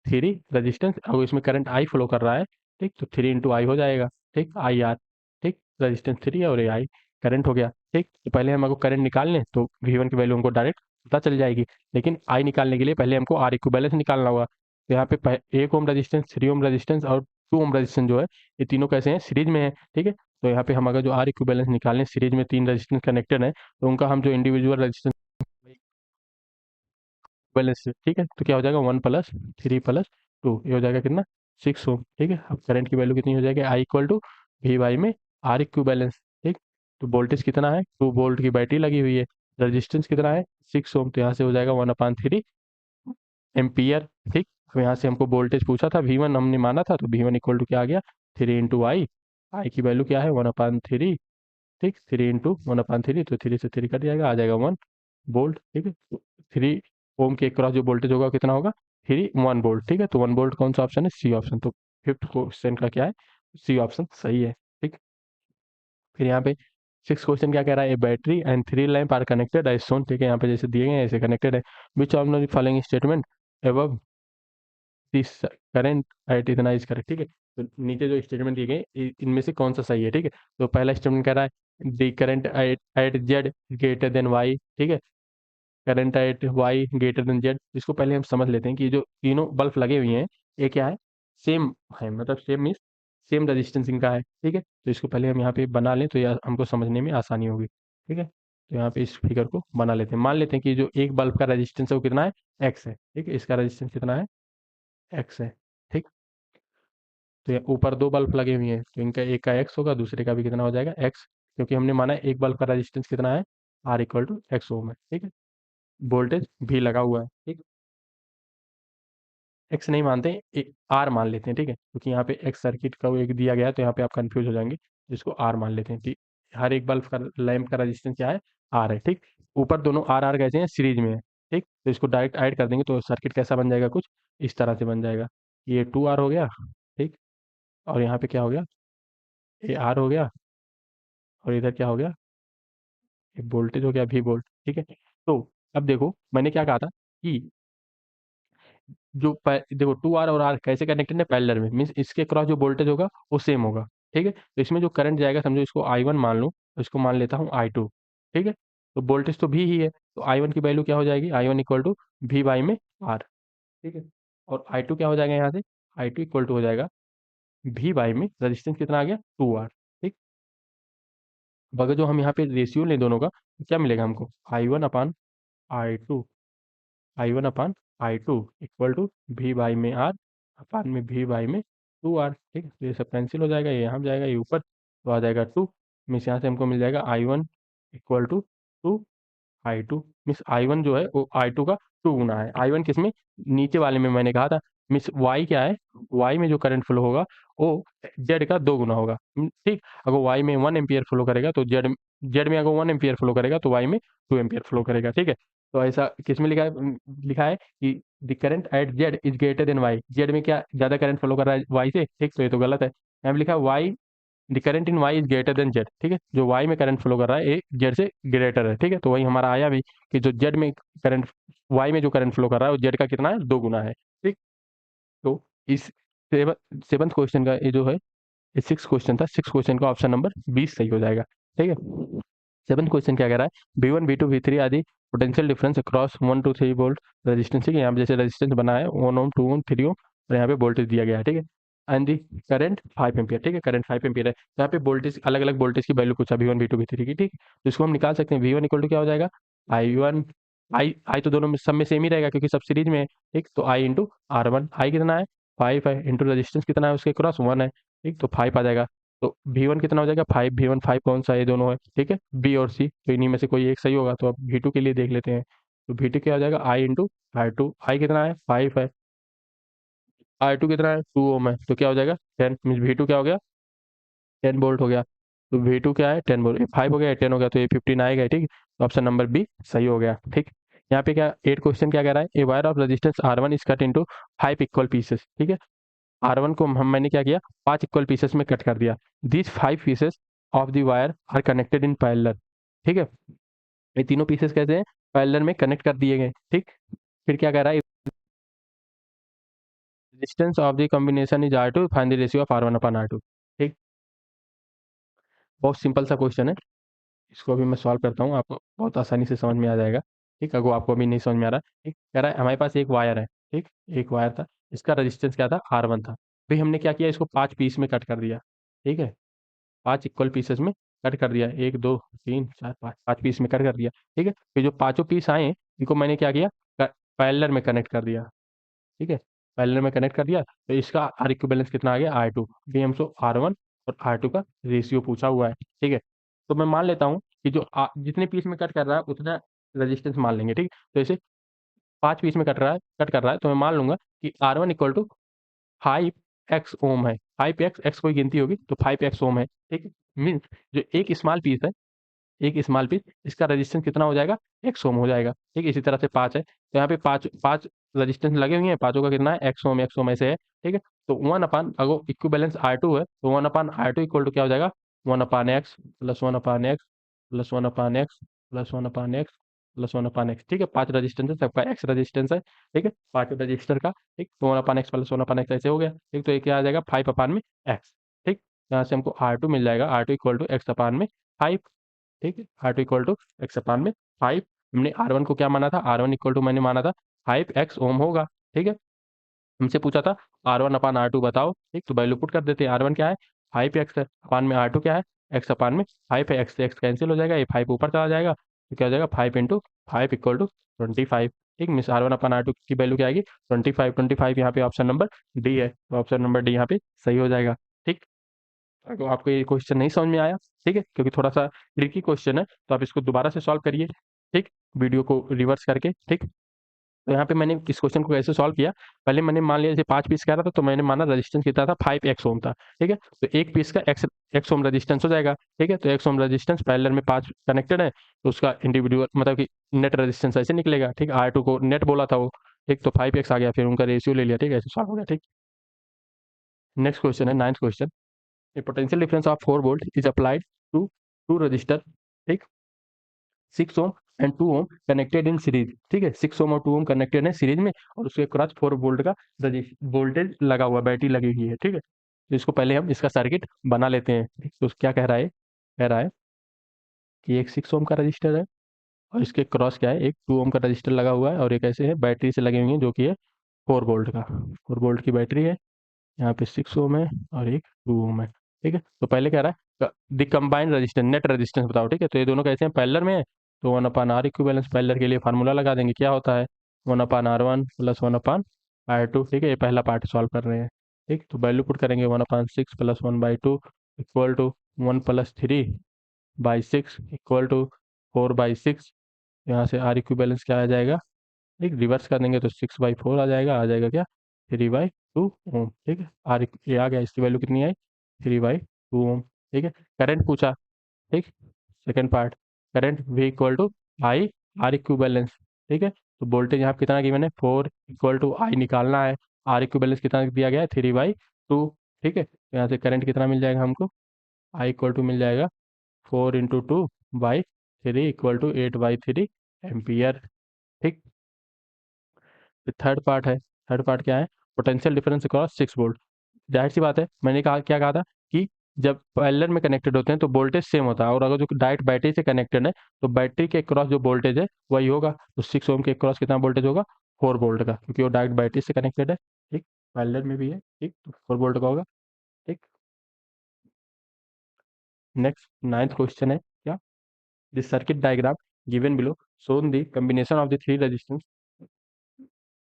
[SPEAKER 1] 3 रेजिस्टेंस, अब इसमें करंट आई फ्लो कर रहा है। ठीक, तो 3 × I हो जाएगा। ठीक, IR। ठीक, रेजिस्टेंस 3 है और ये आई करंट हो गया। ठीक, तो पहले हम अगर करंट निकाल लें तो V1 की वैल्यू हमको डायरेक्ट पता चल जाएगी, लेकिन आई निकालने के लिए पहले हमको आर इक्विवेलेंस निकालना होगा। तो यहाँ पे 1 ओम रेजिस्टेंस, 3 ओम रेजिस्टेंस और 2 ओम रेजिस्टेंस जो है, ये तीनों कैसे हैं, सीरीज में है। ठीक है, तो यहाँ पे हम अगर जो आर इक्विवेलेंस निकालें, सीरीज में 3 रेजिस्टेंस कनेक्टेड है तो उनका हम जो इंडिविजुअल रेजिस्टेंस बैलेंस से, ठीक है, तो क्या हो जाएगा, 1 + 3 + 2, ये हो जाएगा कितना, 6 ओम। ठीक है, अब करंट की वैल्यू कितनी हो जाएगी, आई इक्वल टू वी वाई में आर इक्विवेलेंस। ठीक, तो वोल्टेज कितना है, 2 वोल्ट की बैटरी लगी हुई है, रेजिस्टेंस कितना है, 6 ओम, तो यहाँ से हो जाएगा 1/3 एम्पियर। ठीक, तो यहाँ से हमको वोल्टेज पूछा था, V1 हमने माना था, तो V1 इक्वल टू क्या आ गया, 3 × आई की वैल्यू क्या है, 1/3। ठीक, 3 × 1/3, तो 3 से 3 कट जाएगा, आ जाएगा 1 वोल्ट। ठीक है, तो 3 ओम के क्रॉस जो वोल्टेज होगा कितना होगा, 1 वोल्ट। ठीक है, तो 1 वोल्ट कौन सा ऑप्शन है, सी ऑप्शन। तो फिफ्थ क्वेश्चन का क्या है, सी ऑप्शन सही है। ठीक, फिर यहाँ पे सिक्स क्वेश्चन क्या कह रहा है, a battery and 3 lamp are connected as shown. ठीक है, यहाँ पे जैसे दिए गए हैं ऐसे कनेक्टेड है, which of the following statement above this current eight इतना इज करेक्ट। ठीक है, तो नीचे जो स्टेटमेंट दिए गए इनमें से कौन सा सही है। ठीक है, तो पहला स्टेटमेंट कह रहा है the current at Z greater than Y. ठीक है, current at Y greater than Z, इसको पहले हम समझ लेते हैं कि जो तीनों बल्ब लगे हुए हैं ये क्या है, सेम है, मतलब सेम मीन्स सेम रजिस्टेंस इनका है। ठीक है, तो इसको पहले हम यहाँ पे बना लें तो यह हमको समझने में आसानी होगी। ठीक है, तो यहाँ पे इस फिगर को बना लेते हैं, मान लेते हैं कि जो एक बल्ब का रजिस्टेंस है वो कितना है, एक्स है। ठीक है, इसका रजिस्टेंस कितना है, एक्स है। ठीक, तो ये ऊपर दो बल्ब लगे हुए हैं तो इनका एक का एक्स होगा, दूसरे का भी कितना हो जाएगा, एक्स, क्योंकि हमने माना है एक बल्ब का रजिस्टेंस कितना है, आर इक्वल टू एक्स ओम है। ठीक है, वोल्टेज भी लगा हुआ है। ठीक, एक्स नहीं मानते, आर मान लेते हैं। ठीक है, क्योंकि यहाँ पे एक्स सर्किट का वो एक दिया गया है तो यहाँ पे आप कंफ्यूज हो जाएंगे, जिसको आर मान लेते हैं। ठीक, हर एक बल्ब का लैंप का रजिस्टेंस क्या है, आर है। ठीक, ऊपर दोनों आर आर कैसे हैं, सीरीज में है। ठीक, तो इसको डायरेक्ट ऐड कर देंगे तो सर्किट कैसा बन जाएगा, कुछ इस तरह से बन जाएगा, ये 2R हो गया। ठीक, और यहाँ पे क्या हो गया, ये आर हो गया, और इधर क्या हो गया, ये वोल्टेज हो गया, V वोल्ट। ठीक है, तो अब देखो मैंने क्या कहा था कि देखो 2R और R कैसे कनेक्टेड है, पैरेलल में, मीन्स इसके क्रॉस जो वोल्टेज होगा वो सेम होगा, ठीक है। तो इसमें जो करंट जाएगा, समझो इसको I1 मान लो, तो इसको मान लेता हूँ I2, ठीक है। तो वोल्टेज तो भी ही है, तो I1 की वैल्यू क्या हो जाएगी, I1 equal to V by में R, ठीक है। और I2 क्या हो जाएगा यहाँ से, I2 इक्वल टू हो जाएगा V बाई में रजिस्टेंस कितना आ गया 2R, ठीक। अब अगर जो हम यहाँ पे रेशियो लें दोनों का, तो क्या मिलेगा हमको, I1 equal to V by में R अपान में V बाई में 2R, ठीक है। तो ये सब कैंसिल हो जाएगा, ये यहाँ जाएगा, ये ऊपर तो आ जाएगा 2, मीन्स यहाँ से हमको मिल जाएगा I1 equal to 2I2, means I1 जो है वो I2 का 2 गुना है। I1 किसमें, नीचे वाले में मैंने कहा था, मीन्स Y क्या है, Y में जो करंट फ्लो होगा वो Z का 2 गुना होगा, ठीक। अगर Y में 1 एम्पियर फ्लो करेगा तो Z में अगर 1 एम्पियर फ्लो करेगा तो Y में 2 एम्पियर फ्लो करेगा, ठीक है। तो ऐसा किसमें लिखा है, लिखा है कि the current eight Z is greater then Y, Z में क्या ज़्यादा करंट फ्लो कर रहा है Y से, ठीक। तो ये तो गलत है, यहाँ पे लिखा है Y the current in Y is greater than Z, ठीक है। जो वाई में करंट फ्लो कर रहा है ये जेड से ग्रेटर है, ठीक है। तो वही हमारा आया भी कि जो जेड में करंट, वाई में जो करंट फ्लो कर रहा है वो जेड का कितना है, 2 गुना है, ठीक। तो इस सेवंथ क्वेश्चन का ये जो है, ये 6 क्वेश्चन था, 6 क्वेश्चन का ऑप्शन नंबर 20 सही हो जाएगा, ठीक है। सेवंथ क्वेश्चन क्या कह रहा है, V1 V2 V3 आदि potential difference across 1 to 3 volt resistance, ठीक है। यहाँ पे जैसे रेजिस्टेंस बना है 1 ओम 2 ओम 3 ओम, और यहाँ पे वोल्टेज दिया गया है, ठीक है। एंड दी करंट 5 एम्पियर, ठीक है, करंट 5 एम्पियर है। तो यहाँ पे वोल्टेज, अलग अलग वोल्टेज की वैल्यू पूछा V1 V2 V3 की, ठीक। तो इसको हम निकाल सकते हैं, V1 इक्वल टू क्या हो जाएगा, I1, आई तो दोनों में सब में सेम ही रहेगा क्योंकि सब सीरीज में है, ठीक। तो I इंटू R1, आई कितना है 5 है, इंटू रेजिस्टेंस कितना है उसके क्रॉस 1 है, ठीक। तो 5 आ जाएगा। तो V1 कितना हो जाएगा 5, V1 5 कौन सा, ये दोनों है, ठीक है, B और C, तो इन्हीं में से कोई एक सही होगा। तो अब V2 के लिए देख लेते हैं, तो V2 क्या हो जाएगा, I इंटू R2, आई कितना है 5 है, R2 कितना है 2 ओम है, तो क्या हो जाएगा 10, मीन्स V2 क्या हो गया 10 वोल्ट हो गया। तो V2 क्या है 10 वोल्ट, 5 हो गया 10 हो गया, तो ये 15 आएगा, ठीक। तो ऑप्शन नंबर बी सही हो गया, ठीक। यहाँ पे क्या 8 क्वेश्चन क्या कह रहा है, a wire of resistance R1 is cut into 5 equal pieces, ठीक है। R1 को हम मैंने क्या किया 5 इक्वल पीसेस में कट कर दिया, these 5 pieces of the wire are connected in parallel, ठीक है। ये तीनों पीसेस कैसे हैं, पैरेलल में कनेक्ट कर दिए गए, ठीक। फिर क्या कह रहा है, resistance of the combination is R2, find the ratio of R1 upon R2, ठीक। बहुत सिंपल सा क्वेश्चन है, इसको अभी मैं सॉल्व करता हूँ, आपको बहुत आसानी से समझ में आ जाएगा, ठीक। अगर आपको अभी नहीं समझ में आ रहा, ठीक, कह रहा है हमारे पास एक वायर है, ठीक, एक वायर था, इसका रेजिस्टेंस क्या था R1 था। फिर हमने क्या किया, इसको 5 पीस में कट कर दिया, ठीक है, 5 इक्वल पीसेस में कट कर दिया, 1 2 3 4 5, 5 पीस में कट कर दिया, ठीक है। फिर जो पाँचों पीस आए इनको मैंने क्या किया, पैरेलल में कनेक्ट कर दिया, ठीक है, पैरेलल में कनेक्ट कर दिया। तो इसका आर इक्विवेलेंस कितना आ गया R2, भी हमसे R1 और R2 का रेशियो पूछा हुआ है, ठीक है। तो मैं मान लेता हूँ कि जो जितने पीस में कट कर रहा है उतना रेजिस्टेंस मान लेंगे, ठीक। तो ऐसे 5 पीस में कट कर रहा है, तो मैं मान लूंगा कि R1 इक्वल टू 5x ओम है, 5x कोई गिनती होगी तो 5x ओम है, ठीक है। मीन्स जो एक स्मॉल पीस है, एक स्मॉल पीस, इसका रेजिस्टेंस कितना हो जाएगा, एक्स ओम हो जाएगा, ठीक है। इसी तरह से 5 है, तो यहाँ पे 5 5 रेजिस्टेंस लगे हुए हैं, पाँचों का कितना है एक्स ओम ऐसे है, ठीक है। तो 1 अपान, अगर इक्विवेलेंस R2 है तो 1 अपान R2 इक्वल टू क्या हो जाएगा, 1 अपान एक्स प्लस 1 अपान एक्स प्लस 1 अपान एक्स प्लस 1 अपान एक्स प्लस 1 अपान एक्स, ठीक है। 5 रेजिस्टेंस है, सबका एक्स रेजिस्टेंस है, ठीक है, 5 रजिस्टर का, ठीक। तो 1 अपान एक्स प्लस 1 अपान एक्स ऐसे हो गया, ठीक। तो ये क्या आ जाएगा 5 अपान में एक्स, ठीक। यहाँ से हमको R2 मिल जाएगा, R2 इक्वल टू एक्स अपान में 5, ठीक है। R2 इक्वल टू एक्स अपान में 5, हमने R1 को क्या माना था, R1 इक्वल टू मैंने माना था 5x ओम होगा, ठीक है। हमसे पूछा था R1 अपान R2 बताओ, ठीक। तो वैल्यू पुट कर देते हैं, R1 क्या है 5x है, अपान में R2 क्या है x अपान में 5 है, x से x कैंसिल हो जाएगा, ये 5 ऊपर चला जाएगा, तो क्या हो जाएगा 5 इंटू 5 इक्वल टू 25, ठीक। मिस R1 अपान R2 की वैल्यू क्या आएगी 25, 25 यहाँ पे ऑप्शन नंबर डी है, तो ऑप्शन नंबर डी यहाँ पे सही हो जाएगा, ठीक। अगर आपको ये क्वेश्चन नहीं समझ में आया, ठीक है, क्योंकि थोड़ा सा ट्रिकी क्वेश्चन है, तो आप इसको दोबारा से सॉल्व करिए, ठीक, वीडियो को रिवर्स करके, ठीक। तो यहाँ पे मैंने इस क्वेश्चन को कैसे सॉल्व किया, पहले मैंने मान लिया जैसे 5 पीस कह रहा था, तो मैंने माना रेजिस्टेंस कितना था 5x ओम था, ठीक है। तो एक पीस का एक्स ओम रेजिस्टेंस हो जाएगा, ठीक है। तो एक्स ओम रेजिस्टेंस पैरेलल में 5 कनेक्टेड है, तो उसका इंडिविजुअल मतलब कि नेट रेजिस्टेंस ऐसे निकलेगा, ठीक। R2 को नेट बोला था वो, ठीक। तो 5x आ गया, फिर उनका रेशियो ले लिया, ठीक है, ऐसे सॉल्व हो गया, ठीक। नेक्स्ट क्वेश्चन है 9th question, a potential difference of 4 volt is applied to two resistor, ठीक, 6 ohm and 2 ohm connected in series, ठीक है, 6 ओम और 2 ओम कनेक्टेड है सीरीज में, और उसके क्रॉस 4 वोल्ट का वोल्टेज लगा हुआ, बैटरी लगी हुई है, ठीक है। तो इसको पहले हम इसका सर्किट बना लेते हैं। तो क्या कह रहा है, कह रहा है कि एक 6 ओम का रजिस्टर है और इसके क्रॉस क्या है, एक 2 ओम का रजिस्टर लगा हुआ है, और एक ऐसे है बैटरी से लगे हुए हैं जो कि है 4 वोल्ट का, 4 वोल्ट की बैटरी है। यहाँ पे 6 ओम है और एक 2 ओम है, ठीक है। तो पहले कह रहा है the combined resistance, net resistance बताओ, ठीक है। तो ये दोनों कैसे हैं, पैरेलल में है, तो 1/R इक्विवेलेंस, पैरेलल के लिए फार्मूला लगा देंगे, क्या होता है 1/R1 प्लस 1/R2, ठीक है। ये पहला पार्ट सॉल्व कर रहे हैं, ठीक। तो वैल्यू पुट करेंगे 1/6 plus 1/2 equal to 1+3/6 equal to 4/6। यहाँ से आर इक्विवेलेंस क्या आ जाएगा, ठीक, रिवर्स कर देंगे तो 6/4 आ जाएगा क्या, 3/2 ओम, ठीक है। आर ये आ गया, इसकी वैल्यू कितनी आई, 3/2 ओम, ठीक है। करंट पूछा, ठीक, second part, current V equal to I R equivalence, ठीक है। तो वोल्टेज यहाँ पे कितना गिवन है 4 इक्वल टू आई निकालना है, आर इक्विवेलेंस कितना दिया गया है 3/2, ठीक है। तो यहाँ से करंट कितना मिल जाएगा हमको, आई इक्वल टू मिल जाएगा 4 × 2/3 इक्वल टू 8/3 एम्पियर, ठीक। थर्ड पार्ट है, थर्ड पार्ट क्या है, पोटेंशियल डिफरेंस अक्रॉस 6 वोल्ट। जाहिर सी बात है, मैंने कहा क्या कहा था कि जब पैरेलल में कनेक्टेड होते हैं तो वोल्टेज सेम होता है, और अगर जो डायरेक्ट बैटरी से कनेक्टेड है तो बैटरी के क्रॉस जो वोल्टेज है वही होगा। तो 6 ओम के क्रॉस कितना वोल्टेज होगा, 4 वोल्ट का, क्योंकि वो डायरेक्ट बैटरी से कनेक्टेड है, ठीक, पैरेलल में भी है, ठीक, तो 4 वोल्ट का होगा, ठीक। नेक्स्ट 9th क्वेश्चन है क्या, this circuit diagram given below shown the combination of the three resistance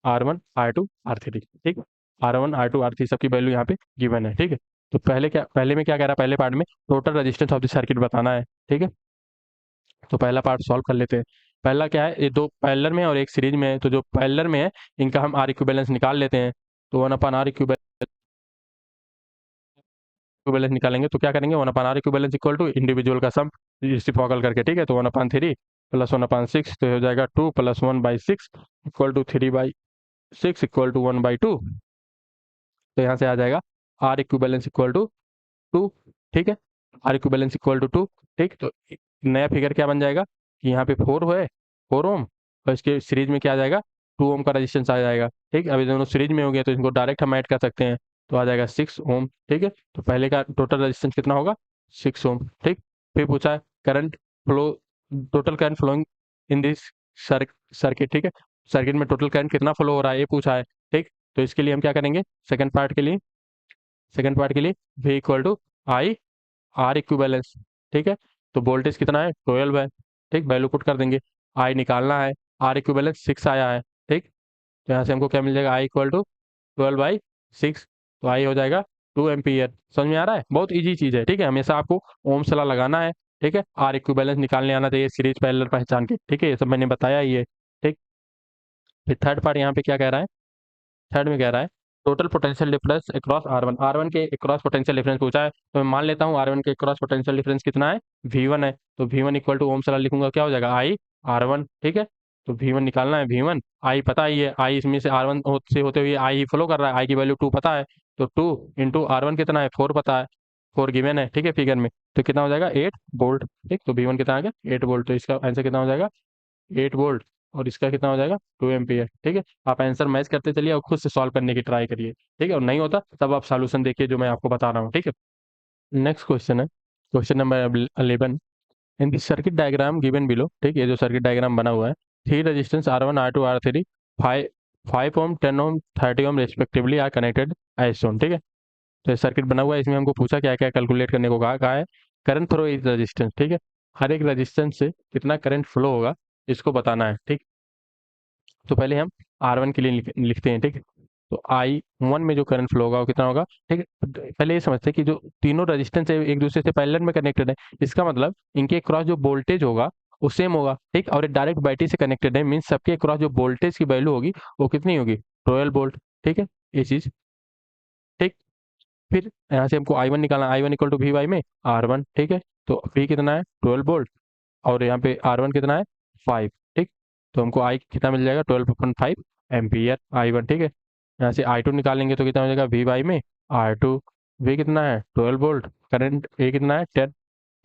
[SPEAKER 1] R1 R2 R3, ठीक। R1 R2 R3 सबकी वैल्यू यहाँ पे गिवन है, ठीक है। तो पहले में क्या कह रहा है, पहले पार्ट में total resistance of the circuit बताना है, ठीक है। तो पहला पार्ट सॉल्व कर लेते हैं। पहला क्या है, ये दो पैरेलल में और एक सीरीज में है, तो जो पैरेलल में है इनका हम आर इक्विवेलेंस निकाल लेते हैं। तो 1/R इक्विवेलेंस निकालेंगे तो क्या करेंगे, 1/R equivalence equal to individual का सम रेसिप्रोकल करके, ठीक है। तो 1/3 प्लस 1/6 तो हो जाएगा 2 plus 1/6 equal to 3/6 equal to 1/2। तो यहाँ से आ जाएगा आर इक्विवेलेंस इक्वल टू 2, ठीक है। आर इक्विवेलेंस इक्वल टू 2, ठीक। तो नया फिगर क्या बन जाएगा कि यहाँ पे 4 है, 4 ओम, और इसके सीरीज में क्या आ जाएगा, 2 ओम का रेजिस्टेंस आ जाएगा, ठीक। अभी दोनों सीरीज में हो गया तो इनको डायरेक्ट हम ऐड कर सकते हैं, तो आ जाएगा 6 ओम, ठीक है। तो पहले का टोटल रेजिस्टेंस कितना होगा, 6 ओम, ठीक। फिर पूछा है current flow, total current flowing in this circuit, ठीक है। सर्किट में टोटल करंट कितना फ्लो हो रहा है ये पूछा है, ठीक। तो इसके लिए हम क्या करेंगे, सेकंड पार्ट के लिए, सेकंड पार्ट के लिए V equal to I R equivalence, ठीक है। तो वोल्टेज कितना है 12 है, ठीक, वैल्यू पुट कर देंगे, आई निकालना है, आर इक्विवेलेंस 6 आया है, ठीक। तो यहाँ से हमको क्या मिल जाएगा, आई इक्वल टू 12/6, तो आई हो जाएगा 2 एम्पियर। समझ में आ रहा है, बहुत ईजी चीज़ है, ठीक है। हमेशा आपको ओम्स लॉ लगाना है, ठीक है, आर इक्विवेलेंस निकालने आना चाहिए सीरीज पैरेलल पहचान के, ठीक है, ये सब मैंने बताया ही है, ठीक। फिर थर्ड पार्ट यहाँ पे क्या कह रहा है, थर्ड में कह रहा है total potential difference across R1, R1 के अक्रॉस पोटेंशियल डिफरेंस पूछा है, तो मैं मान लेता हूँ R1 के अक्रॉस पोटेंशियल डिफरेंस कितना है, V1 है। तो V1 equal to Ohm's law लिखूंगा, क्या हो जाएगा आई R1, ठीक है। तो V1 निकालना है, V1 आई पता ही है, आई इसमें से R1 से होते हुए आई ही फ्लो कर रहा है, आई की वैल्यू 2 पता है, तो 2 × R1 कितना है 4 पता है, 4 गिवन है, ठीक है, फिगर में। तो कितना हो जाएगा 8 वोल्ट, ठीक। तो V1 कितना आ गया 8 वोल्ट, तो इसका आंसर कितना हो जाएगा 8 वोल्ट, और इसका कितना हो जाएगा 2 एम्पियर, ठीक है। आप आंसर मैच करते चलिए और खुद से सॉल्व करने की ट्राई करिए, ठीक है, और नहीं होता तब आप सॉल्यूशन देखिए जो मैं आपको बता रहा हूँ, ठीक है। नेक्स्ट क्वेश्चन है, question number 11, in this circuit diagram given below, ठीक, ये जो सर्किट डायग्राम बना हुआ है, three resistance R1 R2 R3 five 5 ohm 10 ohm 30 ohm respectively are connected as shown, ठीक है। तो ये सर्किट बना हुआ है, इसमें हमको पूछा क्या क्या कैलकुलेट करने को कहा है, करंट फ्लो इज रेजिस्टेंस, ठीक है, हर एक रेजिस्टेंस से कितना करंट फ्लो होगा इसको बताना है, ठीक। तो पहले हम R1 के लिए लिखते हैं, ठीक है। तो I1 में जो करंट फ्लो होगा वो कितना होगा, ठीक है। पहले ये समझते हैं कि जो तीनों रेजिस्टेंस है एक दूसरे से पैरेलल में कनेक्टेड है, इसका मतलब इनके क्रॉस जो वोल्टेज होगा वो सेम होगा, ठीक। और ये डायरेक्ट बैटरी से कनेक्टेड है, मीन्स सबके क्रॉस जो वोल्टेज की वैल्यू होगी वो कितनी होगी 12 वोल्ट, ठीक है, ये चीज, ठीक। फिर यहाँ से हमको I1 निकालना, I1 इक्वल टू V में R1, ठीक है। तो V कितना है 12 वोल्ट, और यहाँ पे R1 कितना है 5, ठीक। तो हमको I कितना मिल जाएगा 12.5 एम्पियर I1, ठीक है। यहाँ से I2 निकालेंगे तो कितना हो जाएगा V में R2, V कितना है 12 वोल्ट, करंट A कितना है 10,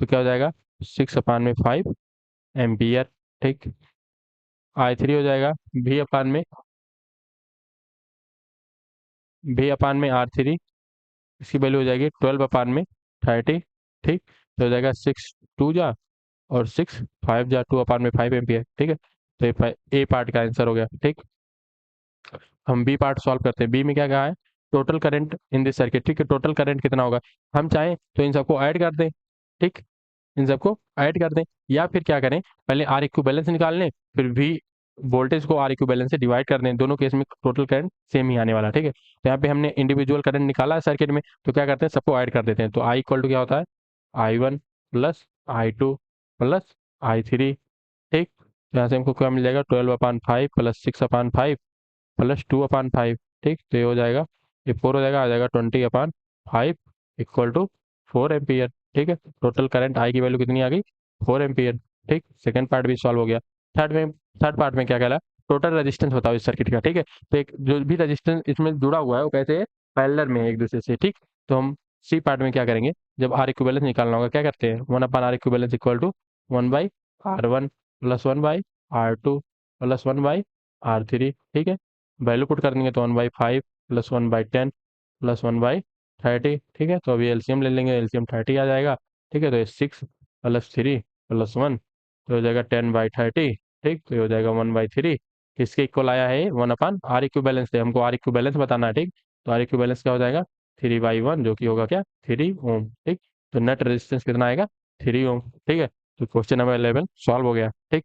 [SPEAKER 1] तो क्या हो जाएगा 6/5 एम्पियर, ठीक। I3 हो जाएगा V अपान में R3, इसकी वैल्यू हो जाएगी 12/30। ठीक, तो हो जाएगा 6 2 जा और 6 5 जा, 2/5 एम्पियर। ठीक है, तो ये ए पार्ट का आंसर हो गया। ठीक, हम बी पार्ट सॉल्व करते हैं। बी में क्या कहा है, total current in this circuit. ठीक है, टोटल करंट कितना होगा, हम चाहें तो इन सबको ऐड कर दें। ठीक, इन सबको ऐड कर दें, या फिर क्या करें, पहले आर इक्विवेलेंस निकाल लें, फिर वी वोल्टेज को आर इक्विवेलेंस से डिवाइड कर दें। दोनों केस में टोटल करंट सेम ही आने वाला। ठीक है, तो यहाँ पे हमने इंडिविजुअल करंट निकाला है सर्किट में, तो क्या करते हैं, सबको ऐड कर देते हैं। तो आई इक्वल टू क्या होता है, I1 plus I2 plus I3। ठीक, तो यहाँ से हमको क्या मिल जाएगा, 12/5 प्लस 6/5 प्लस 2/5। ठीक, तो ये हो जाएगा, ये 4 हो जाएगा, आ जाएगा 20/5 इक्वल टू 4 एम्पियर। ठीक है, टोटल करंट आई की वैल्यू कितनी आ गई, 4 एम्पियर। ठीक, सेकंड पार्ट भी सॉल्व हो गया। थर्ड पार्ट में क्या कहला, टोटल रेजिस्टेंस बताओ इस सर्किट का। ठीक है, तो एक जो भी रेजिस्टेंस इसमें जुड़ा हुआ है वो कैसे है, पैरेलल में है एक दूसरे से। ठीक, तो हम सी पार्ट में क्या करेंगे, जब आर इक्विवेलेंस निकालना होगा, क्या करते हैं, 1/R equivalence equal to 1/R1 plus 1/R2 plus 1/R3। ठीक है, वैल्यू पुट कर देंगे तो 1/5 प्लस 1/10 प्लस 1/30। ठीक है, तो अभी एलसीएम ले लेंगे, एलसीएम 30 आ जाएगा। ठीक है, तो ये 6 प्लस 3 प्लस 1 तो हो जाएगा 10/30। ठीक, तो ये हो जाएगा 1/3। किसके इक्वल आया है, 1/R इक्विवेलेंस से, हमको आर इक्विवेलेंस बताना है। ठीक, तो आर इक्विवेलेंस क्या हो जाएगा, 3/1, जो कि होगा क्या, 3 ओम। ठीक, तो नेट रेजिस्टेंस कितना आएगा, 3 ओम। ठीक है, तो क्वेश्चन नंबर 11 सॉल्व हो गया। ठीक,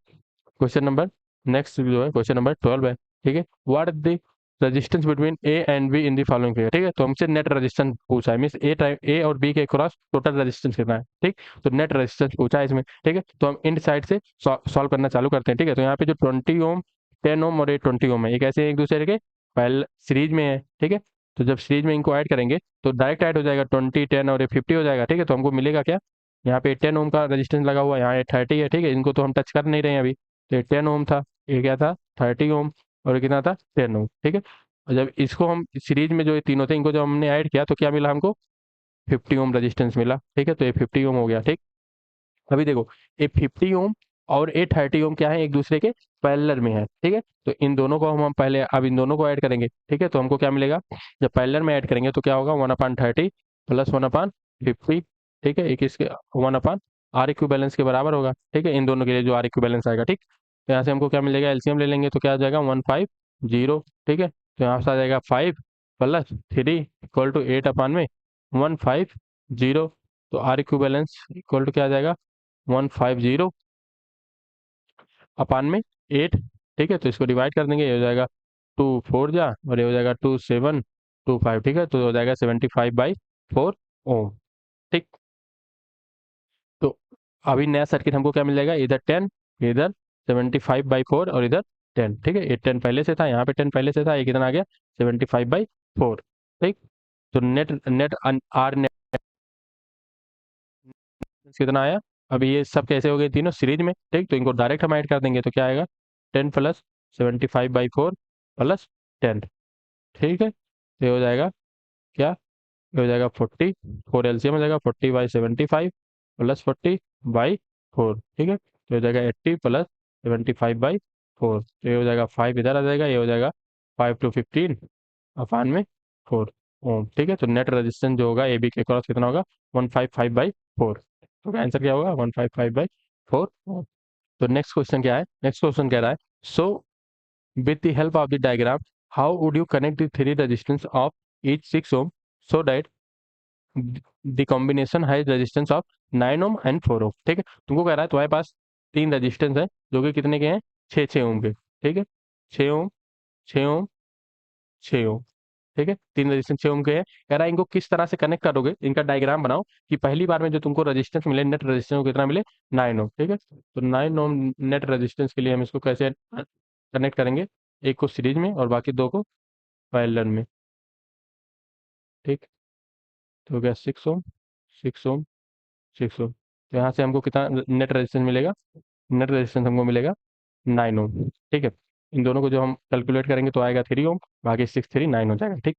[SPEAKER 1] क्वेश्चन नंबर नेक्स्ट जो है क्वेश्चन नंबर 12 है। ठीक है, what is the resistance between A and be in the following figure. ठीक है, तो हमसे नेट रेजिस्टेंस पूछा है, मींस ए और बी के क्रॉस टोटल रेजिस्टेंस कितना है। ठीक, तो नेट रेजिस्टेंस पूछा है इसमें। ठीक है, तो हम इन साइड से सॉल्व करना चालू करते हैं। ठीक है, तो यहाँ पे जो 20 ओम, 10 ओम और ये 20 ओम है, ये कैसे एक दूसरे के पहले सीरीज में है। ठीक है, तो जब सीरीज में इनको ऐड करेंगे तो डायरेक्ट ऐड हो जाएगा, 20 10 और ये 50 हो जाएगा। ठीक है, तो हमको मिलेगा क्या, यहाँ पे 10 ओम का रेजिस्टेंस लगा हुआ है, यहाँ ये 30 है। ठीक है, इनको तो हम टच कर नहीं रहे हैं अभी, तो ये 10 ओम था, ये क्या था, 30 ओम, और ये कितना था, 10 ओम। ठीक है, और जब इसको हम सीरीज में जो ये तीनों थे, इनको जब हमने ऐड किया तो क्या मिला हमको, 50 ओम रेजिस्टेंस मिला। ठीक है, तो ये 50 ओम हो गया। ठीक, अभी देखो, ये 50 ओम और ये 30 ओम क्या है, एक दूसरे के पैरेलल में है। ठीक है, तो इन दोनों को हम पहले अब इन दोनों को ऐड करेंगे। ठीक है, तो हमको क्या मिलेगा, जब पैरेलल में ऐड करेंगे तो क्या होगा, 1/30 प्लस 1/50। ठीक है, एक इसके 1/R इक्विवेलेंस के बराबर होगा। ठीक है, इन दोनों के लिए जो आर इक्विवेलेंस आएगा। ठीक, तो यहाँ से हमको क्या मिलेगा, एलसीएम ले लेंगे तो क्या आ जाएगा, 150। ठीक है, तो यहाँ से आ जाएगा 5 प्लस 3 इक्वल टू 8/150। तो आर इक्विवेलेंस इक्वल टू क्या आ जाएगा, 150/8। ठीक है, तो इसको डिवाइड कर देंगे, ये हो जाएगा 2 4 जा और ये हो जाएगा 2 7 2 5। ठीक है, तो हो जाएगा 75/4 ओम। ठीक, तो अभी नया सर्किट हमको क्या मिल जाएगा, इधर 10, इधर 75/4 और इधर 10। ठीक है, ये 10 पहले से था, यहाँ पे 10 पहले से था, ये कितना आ गया, 75/4। ठीक, तो नेट नेट आर नेट कितना आया, अभी ये सब कैसे हो गए, तीनों सीरीज में। ठीक, तो इनको डायरेक्ट हम ऐड कर देंगे तो क्या आएगा, 10 प्लस 75/4 प्लस 10। ठीक है, तो ये हो जाएगा क्या, ये हो जाएगा 40। 4 एलसीएम हो जाएगा, 40/75 प्लस 40/4। ठीक है, तो हो जाएगा 80 प्लस 75/4। तो ये हो जाएगा 5 इधर आ जाएगा, ये हो जाएगा 5 to 15/4 ओम। ठीक है, तो नेट रेजिस्टेंस जो होगा ए बी के क्रॉस कितना होगा, 155/4। तो आंसर क्या होगा, 155/4 ओम। तो नेक्स्ट क्वेश्चन क्या है, नेक्स्ट क्वेश्चन कह रहा है, सो with the help of the diagram, how would you connect the three resistance of each 6 ohm so that the combination has resistance of 9 ohm and 4 ohm। ठीक है, तुमको कह रहा है तुम्हारे पास तीन रेजिस्टेंस है जो कि कितने के हैं, 6 6 ओम के। ठीक है, 6 ओम, 6 ओम, 6 ओम। ठीक है, तीन रेजिस्टेंस 6 ओम के हैं, कह रहा है इनको किस तरह से कनेक्ट करोगे, इनका डायग्राम बनाओ कि पहली बार में जो तुमको रेजिस्टेंस मिले, नेट रेजिस्टेंस कितना मिले, 9 ओम। ठीक है, तो 9 ओम नेट रेजिस्टेंस के लिए हम इसको कैसे कनेक्ट करेंगे, एक को सीरीज में और बाकी दो को पैरेलल में। ठीक, तो हो गया 6 ओम, 6 ओम, 6 ओम। तो यहाँ से हमको कितना नेट रेजिस्टेंस मिलेगा, नेट रेजिस्टेंस हमको मिलेगा 9 ओम। ठीक है, इन दोनों को जो हम कैलकुलेट करेंगे तो आएगा 3 ओम, बाकी 6 3 9 हो जाएगा। ठीक,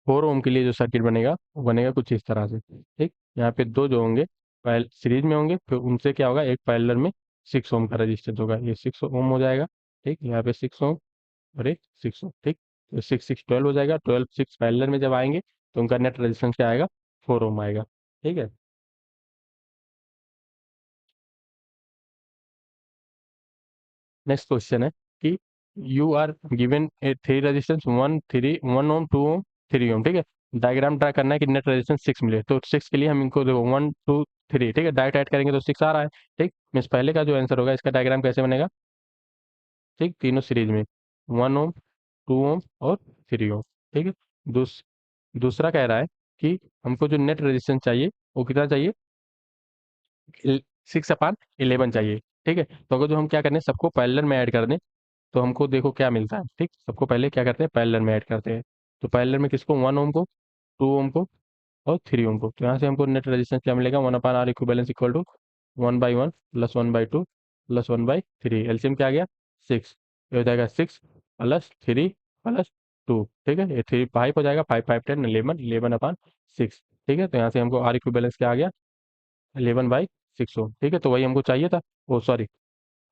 [SPEAKER 1] 4 ओम के लिए जो सर्किट बनेगा वो बनेगा कुछ इस तरह से। ठीक, यहाँ पे दो जो होंगे, सीरीज में होंगे, फिर उनसे क्या होगा, एक पैरेलल में 6 ओम का रेजिस्टेंस होगा, ये 6 ओम हो जाएगा। ठीक, यहाँ पे 6 ओम और एक 6 ओम। ठीक, तो 6 6 12 हो जाएगा। 12 6 पैरेलल में जब आएंगे तो उनका नेट रेजिस्टेंस क्या आएगा, 4 ओम आएगा। ठीक है। नेक्स्ट क्वेश्चन है कि you are given a three resistance 1 ohm 2 ohm 3 ohm. ठीक है, डायग्राम ड्रा करना है कि नेट रेजिस्टेंस 6 मिले, तो 6 के लिए हम इनको देखो 1 2 3, ठीक है, डायरेक्ट ऐड करेंगे तो 6 आ रहा है। ठीक, मीन्स पहले का जो आंसर होगा इसका डायग्राम कैसे बनेगा, ठीक, तीनों सीरीज में 1 ओम 2 ओम और 3 ओम। ठीक है। दूस, दूसरा कह रहा है कि हमको जो नेट रेजिस्टेंस चाहिए वो कितना चाहिए, 6/11 चाहिए। ठीक है, तो अगर जो हम क्या करें, सबको पैरेलल में ऐड कर दें तो हमको देखो क्या मिलता है। ठीक, सबको पहले क्या करते हैं, पैरेलल में ऐड करते हैं। तो पैरेलल में किसको, 1 ओम को, 2 ओम को और 3 ओम को। तो यहाँ से हमको नेट रेजिस्टेंस क्या मिलेगा, 1/R equivalence equal to 1/1 plus 1/2 plus 1/3। LCM क्या आ गया, 6। ये हो जाएगा 6 + 3 + 2। ठीक है, ये 3 5 हो जाएगा, 5 5 10 11 ठीक है, तो यहाँ से हमको आर इक्विवेलेंस क्या आ गया, 11/6 ओम। ठीक है, तो वही हमको चाहिए था। ओ सॉरी,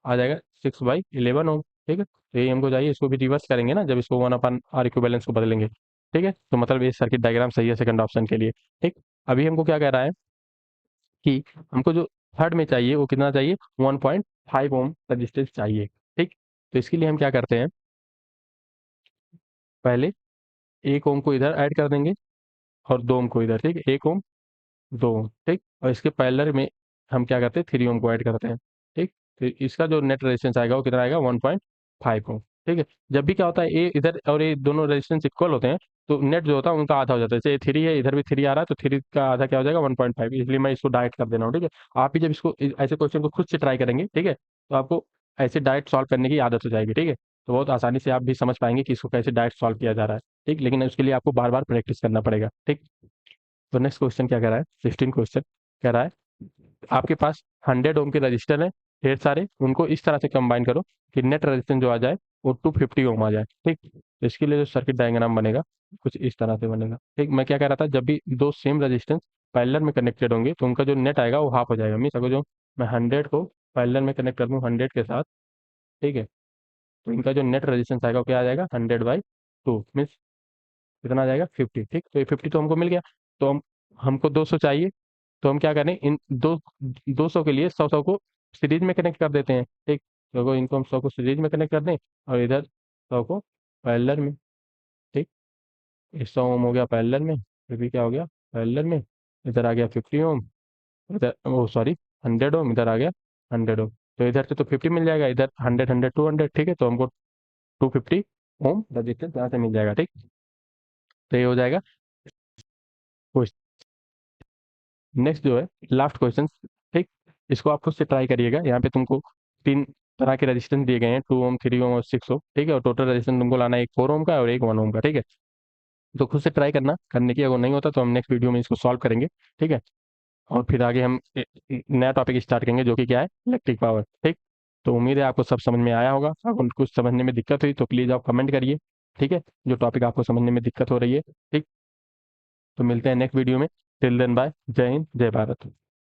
[SPEAKER 1] आ जाएगा 6/11 ओम। ठीक है, तो यही हमको चाहिए। इसको भी रिवर्स करेंगे ना जब इसको 1/R इक्विवेलेंस को बदलेंगे। ठीक है, तो मतलब ये सर्किट डायग्राम सही है सेकंड ऑप्शन के लिए। ठीक, अभी हमको क्या कह रहा है कि हमको जो थर्ड में चाहिए वो कितना चाहिए, 1.5 ओम रजिस्टेंस चाहिए। ठीक, तो इसके लिए हम क्या करते हैं, पहले 1 ओम को इधर ऐड कर देंगे और 2 ओम को इधर। ठीक, 1 ओम 2 ओम। ठीक, और इसके पैरेलल में हम क्या करते हैं, 3 ओम को ऐड करते हैं। ठीक, तो इसका जो नेट रेजिस्टेंस आएगा वो कितना आएगा, 1.5 ओम। ठीक है, जब भी क्या होता है, ए इधर और ये दोनों रेजिस्टेंस इक्वल होते हैं तो नेट जो होता है उनका आधा हो जाता है। जैसे 3 है, इधर भी 3 आ रहा है, तो 3 का आधा क्या हो जाएगा, 1.5। इसलिए मैं इसको डायरेक्ट कर दे रहा हूँ। ठीक है, आप भी जब इसको ऐसे क्वेश्चन को खुद से ट्राई करेंगे, ठीक है, तो आपको ऐसे डायरेक्ट सॉल्व करने की आदत हो जाएगी। ठीक है, तो बहुत आसानी से आप भी समझ पाएंगे कि इसको कैसे डायरेक्ट सॉल्व किया जा रहा है। ठीक, लेकिन उसके लिए आपको बार बार प्रैक्टिस करना पड़ेगा। ठीक, तो नेक्स्ट क्वेश्चन क्या कह रहा है, 16 क्वेश्चन कह रहा है आपके पास 100 ओम के रजिस्टर हैं ढेर सारे, उनको इस तरह से कंबाइन करो कि नेट रजिस्टेंस जो आ जाए वो 250 ओम आ जाए। ठीक, तो इसके लिए जो सर्किट डायग्राम बनेगा कुछ इस तरह से बनेगा। ठीक, मैं क्या कह रहा था, जब भी दो सेम रजिस्टेंस पैरेलल में कनेक्टेड होंगे तो उनका जो नेट आएगा वो हाफ हो जाएगा। मीन्स अगर जो मैं 100 को पैरेलल में कनेक्ट कर दूँ 100 के साथ, ठीक है, तो इनका जो नेट रजिस्टेंस आएगा वो क्या आ जाएगा, 100/2 मीन्स कितना आ जाएगा, 50। ठीक, तो ये 50 तो हमको मिल गया। तो हमको 200 चाहिए, तो हम क्या करें, इन 200 के लिए 100 100 को सीरीज में कनेक्ट कर देते हैं। ठीक, तो अगर इनको हम 100 को सीरीज में कनेक्ट कर दें और इधर 100 को पैरेलल में। ठीक, ये 100 ओम हो गया पैरेलल में, फिर भी क्या हो गया पैरेलल में, इधर आ गया 50 ओम, इधर ओ सॉरी 100 ओम, इधर आ गया 100 ओम। तो इधर से तो 50 मिल जाएगा, इधर 100 200। ठीक है, तो हमको 250 ओम रजिस्टेंस यहाँ से मिल जाएगा। ठीक, तो ये हो जाएगा। नेक्स्ट जो है लास्ट क्वेश्चन। ठीक, इसको आप खुद से ट्राई करिएगा। यहाँ पे तुमको 3 तरह के रेजिस्टेंस दिए गए हैं, 2 ओम 3 ओम और 6 ओम। ठीक है, और टोटल रेजिस्टेंस तुमको लाना है, एक 4 ओम का और एक 1 ओम का। ठीक है, तो खुद से ट्राई करना, करने की अगर नहीं होता तो हम नेक्स्ट वीडियो में इसको सॉल्व करेंगे। ठीक है, और फिर आगे हम नया टॉपिक स्टार्ट करेंगे जो कि क्या है, इलेक्ट्रिक पावर। ठीक, तो उम्मीद है आपको सब समझ में आया होगा। अगर कुछ समझने में दिक्कत हुई तो प्लीज़ आप कमेंट करिए। ठीक है, जो टॉपिक आपको समझने में दिक्कत हो रही है। ठीक, तो मिलते हैं नेक्स्ट वीडियो में। टिल देन बाय, जय हिंद जय भारत।